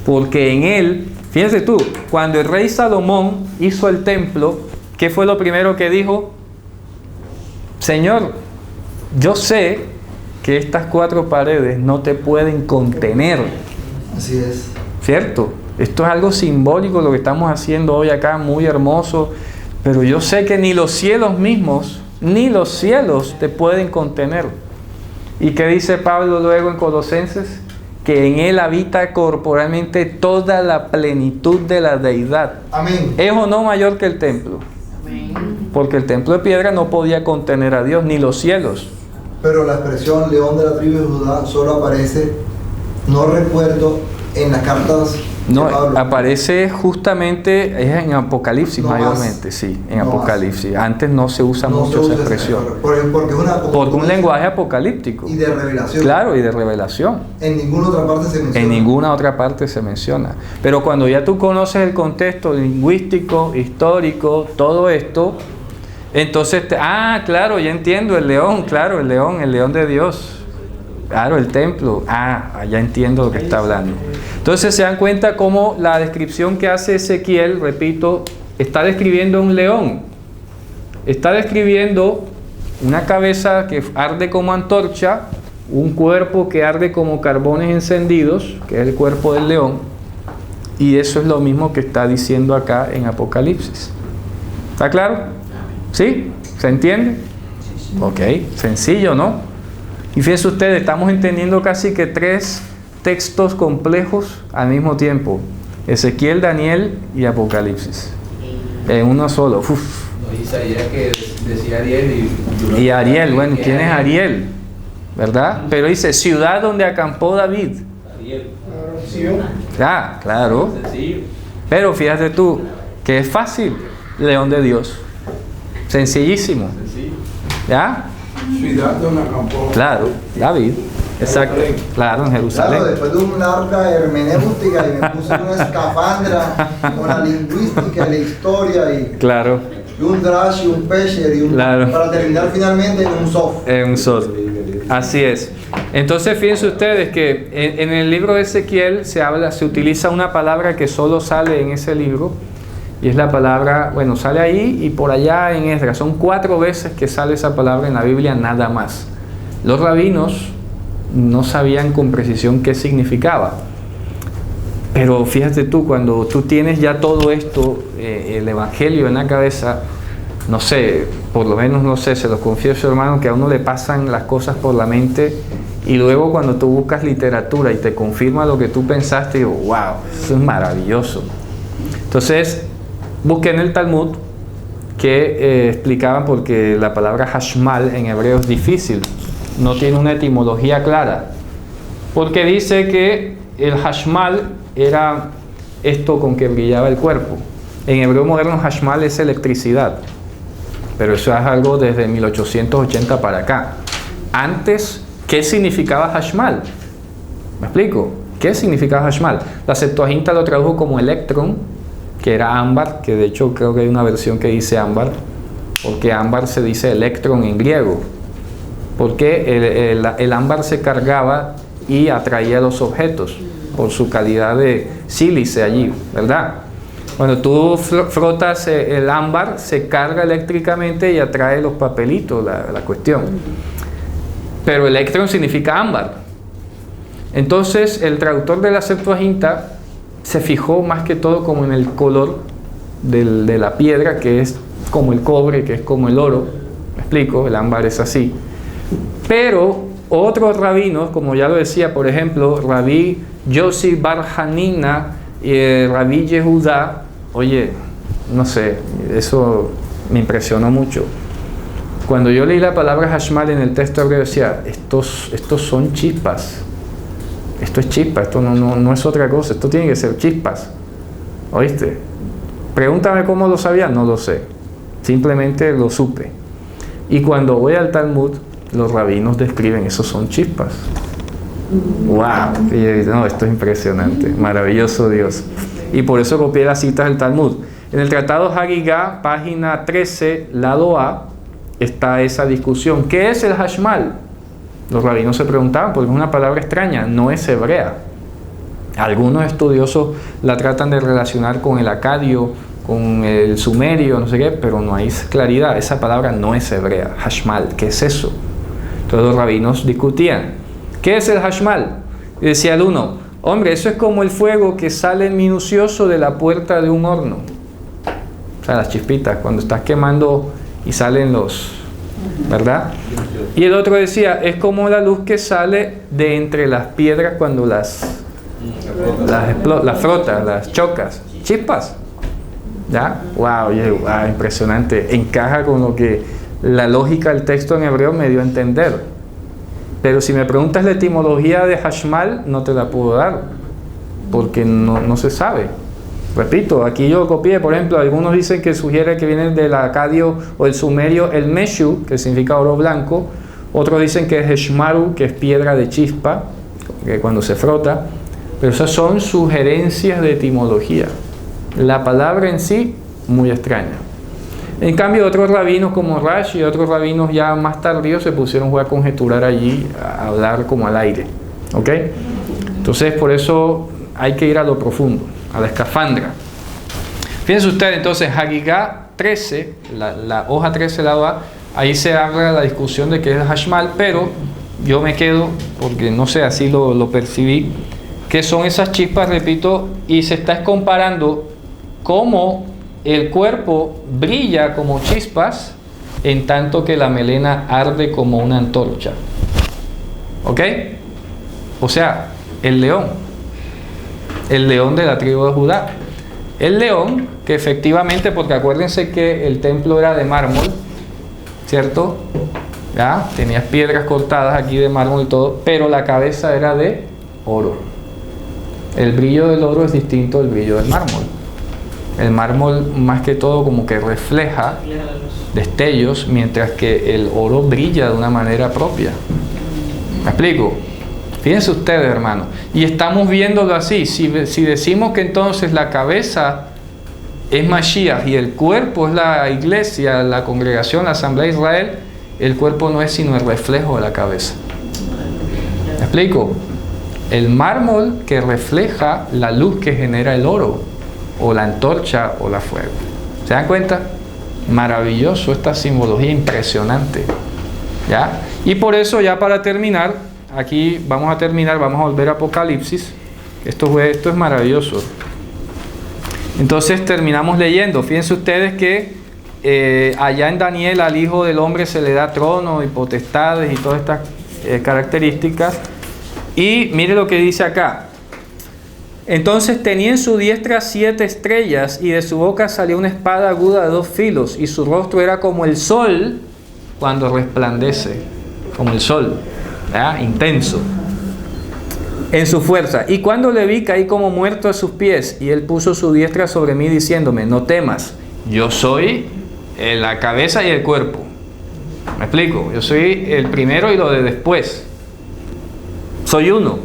Porque en Él, fíjense tú, cuando el rey Salomón hizo el templo, ¿qué fue lo primero que dijo? Señor, yo sé que estas 4 paredes no te pueden contener. Así es. ¿Cierto? Esto es algo simbólico lo que estamos haciendo hoy acá, muy hermoso. Pero yo sé que ni los cielos mismos, ni los cielos te pueden contener. ¿Y qué dice Pablo luego en Colosenses? Que en Él habita corporalmente toda la plenitud de la deidad. Amén. ¿Es o no mayor que el templo? Amén. Porque el templo de piedra no podía contener a Dios, ni los cielos. Pero la expresión león de la tribu de Judá solo aparece, no recuerdo, en las cartas No, de Pablo. aparece justamente es en Apocalipsis No mayormente, más. sí, en No Apocalipsis. más. Antes no se usa No mucho se usa esa expresión. porque es una, Porque un lenguaje apocalíptico. y de revelación. Claro, y de revelación. En ninguna otra parte se menciona. En ninguna otra parte se menciona. Pero cuando ya tú conoces el contexto lingüístico, histórico, todo esto, entonces, claro, ya entiendo, el león, claro, el león de Dios. Claro, el templo. Ya entiendo lo que está hablando. Entonces se dan cuenta cómo la descripción que hace Ezequiel, repito, está describiendo un león. Está describiendo una cabeza que arde como antorcha, un cuerpo que arde como carbones encendidos, que es el cuerpo del león, y eso es lo mismo que está diciendo acá en Apocalipsis. ¿Está claro? ¿Sí? ¿Se entiende? Ok, sencillo, ¿no? Y fíjense ustedes, estamos entendiendo casi que 3 textos complejos al mismo tiempo: Ezequiel, Daniel y Apocalipsis, en uno solo. Uf. No, Isaías que decía Ariel Y Ariel, bueno, ¿quién es Ariel? ¿Verdad? Pero dice, ciudad donde acampó David. Ariel. Claro. Sencillo. Pero fíjate tú, que es fácil, león de Dios. Sencillísimo. Sencillo. ¿Ya? Ciudad donde acampó. Claro, David. Exacto. Claro, en Jerusalén. Claro, después de una larga hermenéutica y me puse una escafandra con la lingüística y la historia y Claro. un drash y un pesher y un Claro. para terminar finalmente en un soft. En un sol. Así es. Entonces fíjense ustedes que en el libro de Ezequiel se utiliza una palabra que solo sale en ese libro, y es la palabra, bueno, sale ahí y por allá en Esdras. Son 4 veces que sale esa palabra en la Biblia, nada más. Los rabinos no sabían con precisión qué significaba. Pero fíjate tú, cuando tú tienes ya todo esto, el Evangelio en la cabeza, no sé, por lo menos no sé, se los confieso, hermano, que a uno le pasan las cosas por la mente, y luego cuando tú buscas literatura y te confirma lo que tú pensaste, digo, wow, eso es maravilloso. Entonces, busqué en el Talmud que explicaban, porque la palabra hashmal en hebreo es difícil, no tiene una etimología clara, porque dice que el hashmal era esto con que brillaba el cuerpo. En hebreo moderno hashmal es electricidad, pero eso es algo desde 1880 para acá. Antes, ¿qué significaba hashmal? ¿Me explico? ¿Qué significaba hashmal? La Septuaginta lo tradujo como electrón, que era ámbar, que de hecho creo que hay una versión que dice ámbar, porque ámbar se dice electrón en griego, porque el ámbar se cargaba y atraía los objetos por su calidad de sílice allí, ¿verdad? Cuando tú frotas el ámbar, se carga eléctricamente y atrae los papelitos, la cuestión. Pero electron significa ámbar. Entonces, el traductor de la Septuaginta se fijó más que todo como en el color de la piedra, que es como el cobre, que es como el oro. ¿Me explico? El ámbar es así. Pero otros rabinos, como ya lo decía, por ejemplo, Rabí Yossi Bar Hanina y Rabí Yehudá, oye, no sé, eso me impresionó mucho. Cuando yo leí la palabra Hashmal en el texto hebreo, decía, estos son chispas. Esto es chispa, esto no es otra cosa, esto tiene que ser chispas. ¿Oíste? Pregúntame cómo lo sabía, no lo sé. Simplemente lo supe. Y cuando voy al Talmud, los rabinos describen, esos son chispas. ¡Wow! Y no, esto es impresionante, maravilloso Dios. Y por eso copié las citas del Talmud. En el Tratado Hagigá, página 13, lado A, está esa discusión. ¿Qué es el Hashmal? Los rabinos se preguntaban, porque es una palabra extraña, no es hebrea. Algunos estudiosos la tratan de relacionar con el acadio, con el sumerio, no sé qué, pero no hay claridad. Esa palabra no es hebrea. Hashmal, ¿qué es eso? Entonces los rabinos discutían. ¿Qué es el Hashmal? Y decía el uno, hombre, eso es como el fuego que sale minucioso de la puerta de un horno. O sea, las chispitas, cuando estás quemando y salen los... ¿verdad? Y el otro decía, es como la luz que sale de entre las piedras cuando las frotas, las chocas. Chispas. ¿Ya? Wow, impresionante. Encaja con lo que la lógica del texto en hebreo me dio a entender. Pero si me preguntas la etimología de Hashmal, no te la puedo dar, porque no se sabe. Repito, aquí yo copié, por ejemplo, algunos dicen que sugiere que viene del acadio o el sumerio el meshu, que significa oro blanco. Otros dicen que es heshmaru, que es piedra de chispa, que cuando se frota. Pero esas son sugerencias de etimología. La palabra en sí, muy extraña. En cambio, otros rabinos como Rashi y otros rabinos ya más tardíos se pusieron a conjeturar allí, a hablar como al aire. ¿Ok? Entonces, por eso hay que ir a lo profundo, a la escafandra. Fíjense ustedes, entonces, Hagigá 13, la hoja 13, lado A, ahí se habla la discusión de qué es el Hashmal, pero yo me quedo, porque no sé, así lo percibí, que son esas chispas, repito, y se está comparando cómo el cuerpo brilla como chispas, en tanto que la melena arde como una antorcha. ¿Ok? O sea, el león de la tribu de Judá. El león, que efectivamente, porque acuérdense que el templo era de mármol, ¿cierto? ¿Ya? Tenías piedras cortadas aquí de mármol y todo, pero la cabeza era de oro. El brillo del oro es distinto del brillo del mármol. El mármol más que todo como que refleja destellos, mientras que el oro brilla de una manera propia. ¿Me explico? Fíjense ustedes, hermanos. Y estamos viéndolo así. Si decimos que entonces la cabeza es Mashiach y el cuerpo es la iglesia, la congregación, la asamblea de Israel, el cuerpo no es sino el reflejo de la cabeza. ¿Me explico? El mármol que refleja la luz que genera el oro, o la antorcha, o la fuego. ¿Se dan cuenta? Maravilloso, esta simbología impresionante. ¿Ya? Y por eso, ya para terminar, aquí vamos a volver a Apocalipsis. Esto es maravilloso. Entonces terminamos leyendo. Fíjense ustedes que allá en Daniel al Hijo del Hombre se le da trono y potestades y todas estas características. Y mire lo que dice acá. Entonces tenía en su diestra 7 estrellas y de su boca salía una espada aguda de 2 filos y su rostro era como el sol cuando resplandece, como el sol, ¿verdad? Intenso en su fuerza. Y cuando le vi caí como muerto a sus pies y él puso su diestra sobre mí diciéndome, no temas, yo soy la cabeza y el cuerpo. ¿Me explico? Yo soy el primero y lo de después. Soy uno,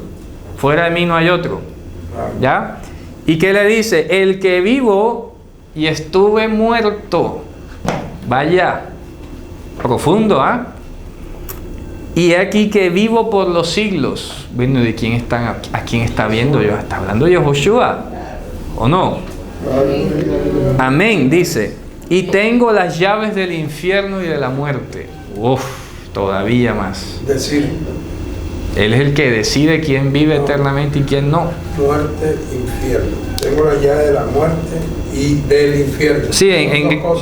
fuera de mí no hay otro. ¿Ya? ¿Y qué le dice? El que vivo y estuve muerto. Vaya, profundo, ¿ah? Y aquí que vivo por los siglos. Bueno, ¿de quién están? ¿A quién está viendo yo? ¿Está hablando de Joshua? ¿O no? Amén, dice. Y tengo las llaves del infierno y de la muerte. Uf, todavía más. Decir, Él es el que decide quién vive eternamente y quién no. muerte, infierno. Tengo la llave de la muerte y del infierno. Sí,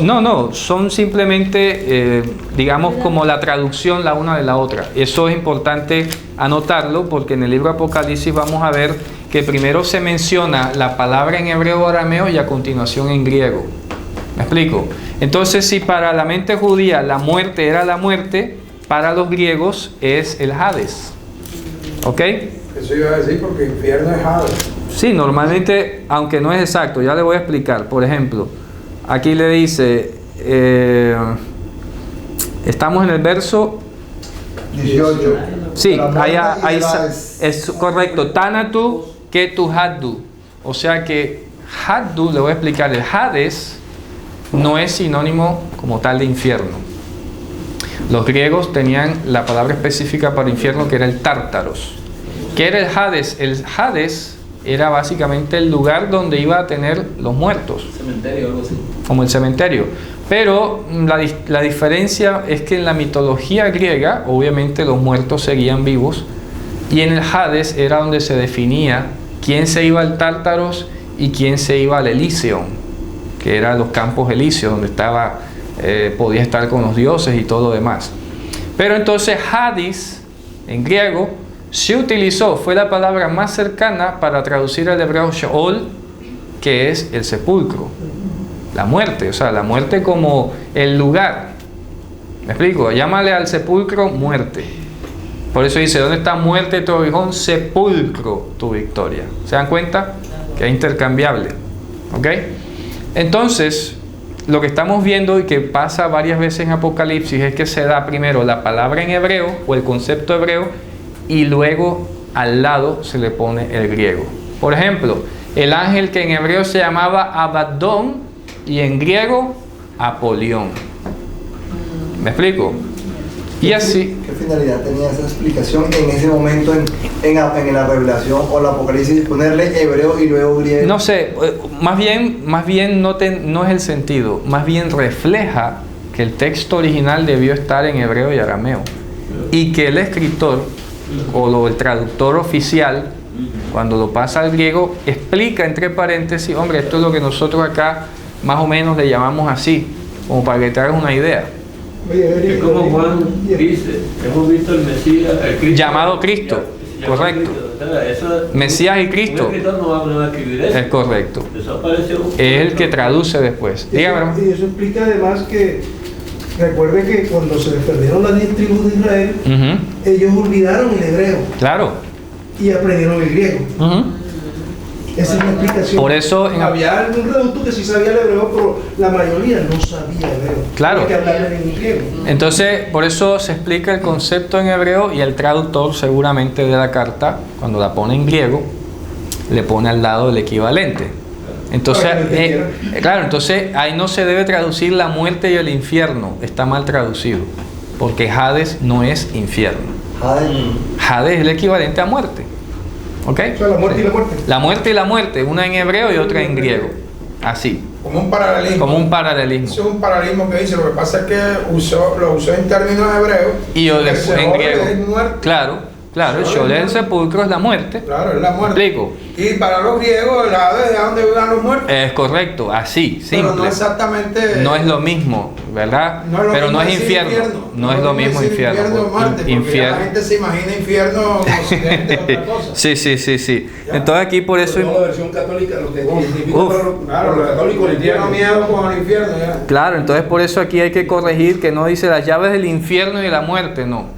no, son simplemente, digamos, como la traducción la una de la otra. Eso es importante anotarlo porque en el libro Apocalipsis vamos a ver que primero se menciona la palabra en hebreo o arameo y a continuación en griego. ¿Me explico? Entonces, si para la mente judía la muerte era la muerte, para los griegos es el Hades. ¿Ok? Eso iba a decir porque infierno es Hades. Sí, normalmente, aunque no es exacto, ya le voy a explicar. Por ejemplo, aquí le dice, estamos en el verso 18. sí, es correcto, Tanatu Ketu Haddu. O sea que Haddu, le voy a explicar, el Hades no es sinónimo como tal de infierno. Los griegos tenían la palabra específica para infierno que era el Tártaros. ¿Qué era el Hades? El Hades era básicamente el lugar donde iba a tener los muertos. Cementerio, algo así. Como el cementerio. Pero la diferencia es que en la mitología griega, obviamente los muertos seguían vivos, y en el Hades era donde se definía quién se iba al Tártaros y quién se iba al Elysium, que eran los campos elíseos, donde podía estar con los dioses y todo lo demás. Pero entonces Hades, en griego, se utilizó, fue la palabra más cercana para traducir al hebreo Sheol, que es el sepulcro, la muerte, o sea, la muerte como el lugar. ¿Me explico? Llámale al sepulcro muerte. Por eso dice, ¿dónde está muerte tu aguijón? Sepulcro tu victoria. ¿Se dan cuenta? Que es intercambiable. ¿Ok? Entonces, lo que estamos viendo y que pasa varias veces en Apocalipsis es que se da primero la palabra en hebreo o el concepto hebreo y luego al lado se le pone el griego. Por ejemplo, el ángel que en hebreo se llamaba Abaddon y en griego Apolión. ¿Me explico? Y así. ¿Qué finalidad tenía esa explicación en ese momento en la revelación o la Apocalipsis? Ponerle hebreo y luego griego. No sé, más bien no es el sentido, más bien refleja que el texto original debió estar en hebreo y arameo y que el escritor o el traductor oficial, cuando lo pasa al griego, explica entre paréntesis, hombre, esto es lo que nosotros acá más o menos le llamamos así, como para que te hagas una idea. Es como Juan dice, hemos visto el Mesías, el Cristo, llamado Cristo, correcto. Mesías y Cristo. Un escritor no va a escribir eso. Es correcto. Eso apareció. Es el que traduce después. Dígame. Y eso explica además que, recuerde que cuando se les perdieron las 10 tribus de Israel, ellos olvidaron el hebreo. Claro. Y aprendieron el griego. Esa es la explicación. Por eso había algún reducto que sí sabía el hebreo, pero la mayoría no sabía hebreo. Claro. Hay que hablar en griego. Entonces, por eso se explica el concepto en hebreo y el traductor seguramente de la carta, cuando la pone en griego, le pone al lado el equivalente. Entonces, claro, entonces ahí no se debe traducir la muerte y el infierno, está mal traducido, porque Hades no es infierno. Hades es el equivalente a muerte. ¿Ok? O sea, la muerte y la muerte. La muerte y la muerte, una en hebreo y otra en griego. Así. Como un paralelismo. Como un paralelismo. Eso es un paralelismo que dice, lo que pasa es que lo usó en términos hebreos. Y yo después en griego. Claro, el Sheol es el sepulcro, es la muerte. Claro, es la muerte. ¿Me explico? Y para los griegos, el Hades es donde vivan los muertos. Es correcto, así, simple. Pero no exactamente. No es lo mismo, ¿verdad? Pero no es infierno. No es lo mismo infierno. La gente se imagina infierno como occidente, otra cosa. Sí. Entonces aquí por eso. La versión católica, lo que claro, los católicos le tienen miedo con el infierno. Ya. Claro, entonces por eso aquí hay que corregir que no dice las llaves del infierno y de la muerte, no.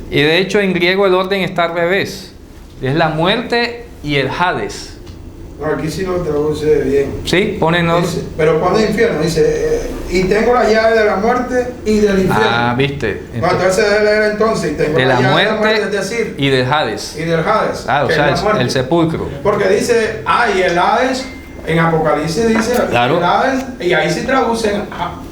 Y de hecho en griego el orden está al revés. Es la muerte y el Hades. No, aquí sí lo traduce bien. Sí, pone en orden. Pero pone infierno, dice, y tengo la llave de la muerte y del infierno. Ah, viste. Entonces debe leer entonces, y tengo de la llave muerte, de la muerte, es decir, y del Hades. Y del Hades. Ah, o sea, el sepulcro. Porque dice, y el Hades En Apocalipsis dice Claro. el Hades, y ahí sí traducen.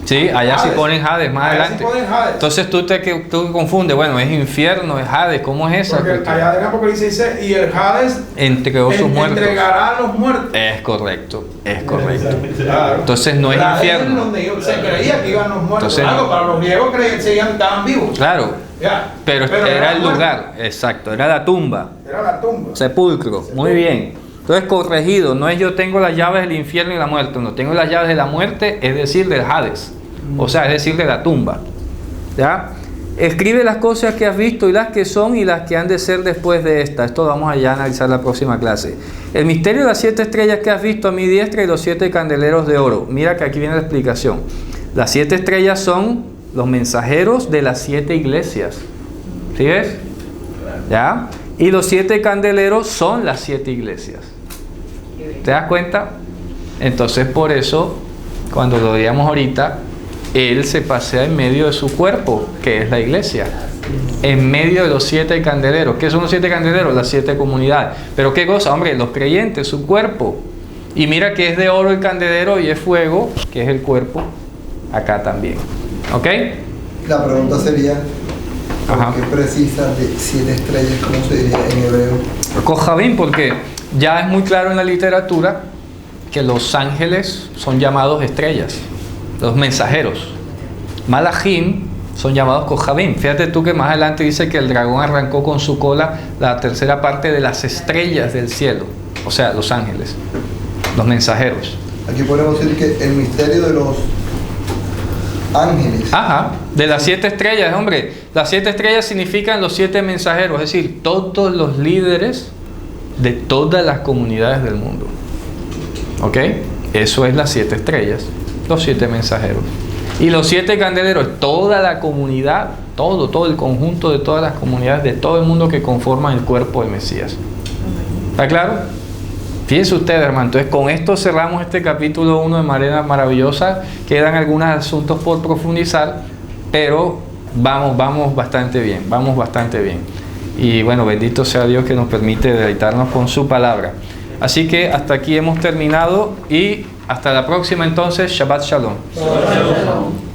Sí, allá sí Hades. ponen Hades más Allá adelante. sí ponen Hades. Entonces tú confundes, bueno, es infierno, es Hades, ¿cómo es esa? Porque allá en Apocalipsis dice, y el Hades Entregó sus muertos. entregará a los muertos. Es correcto, es correcto. Claro. Entonces no es La infierno. donde se creía que iban los muertos. Entonces, Claro, para los griegos creían que estaban vivos. Claro, Ya. pero era el muertos. lugar, exacto, era la tumba, Era la tumba. sepulcro, muy bien. Entonces corregido, no es yo tengo las llaves del infierno y la muerte, no, tengo las llaves de la muerte, es decir, del Hades, o sea, es decir, de la tumba. ¿Ya? Escribe las cosas que has visto y las que son y las que han de ser después de esta. Esto vamos allá a analizar la próxima clase. El misterio de las 7 estrellas que has visto a mi diestra y los 7 candeleros de oro. Mira que aquí viene la explicación. Las 7 estrellas son los mensajeros de las 7 iglesias. ¿Sí ves? ¿Ya? Y los 7 candeleros son las 7 iglesias. ¿Te das cuenta? Entonces por eso, cuando lo veíamos ahorita, Él se pasea en medio de su cuerpo, que es la iglesia. En medio de los 7 candeleros. ¿Qué son los 7 candeleros? Las 7 comunidades. Pero qué cosa, hombre, los creyentes, su cuerpo. Y mira que es de oro el candelero y es fuego, que es el cuerpo, acá también. ¿Ok? La pregunta sería, Ajá. ¿por qué precisa de 7 estrellas, como se diría en hebreo? Kohabim, porque ya es muy claro en la literatura que los ángeles son llamados estrellas, los mensajeros. Malachim son llamados Kohabim. Fíjate tú que más adelante dice que el dragón arrancó con su cola la tercera parte de las estrellas del cielo, o sea, los ángeles, los mensajeros. Aquí podemos decir que el misterio de los ángeles. Ajá, de las 7 estrellas, hombre. Las 7 estrellas significan los 7 mensajeros, es decir, todos los líderes de todas las comunidades del mundo. ¿Ok? Eso es las 7 estrellas, los 7 mensajeros. Y los 7 candeleros, toda la comunidad, todo el conjunto de todas las comunidades de todo el mundo que conforman el cuerpo del Mesías. ¿Está claro? Fíjense ustedes, hermano. Entonces, con esto cerramos este capítulo 1 de manera maravillosa. Quedan algunos asuntos por profundizar, pero vamos bastante bien, vamos bastante bien. Y bueno, bendito sea Dios que nos permite deleitarnos con su palabra. Así que hasta aquí hemos terminado y hasta la próxima entonces. Shabbat Shalom. Shalom.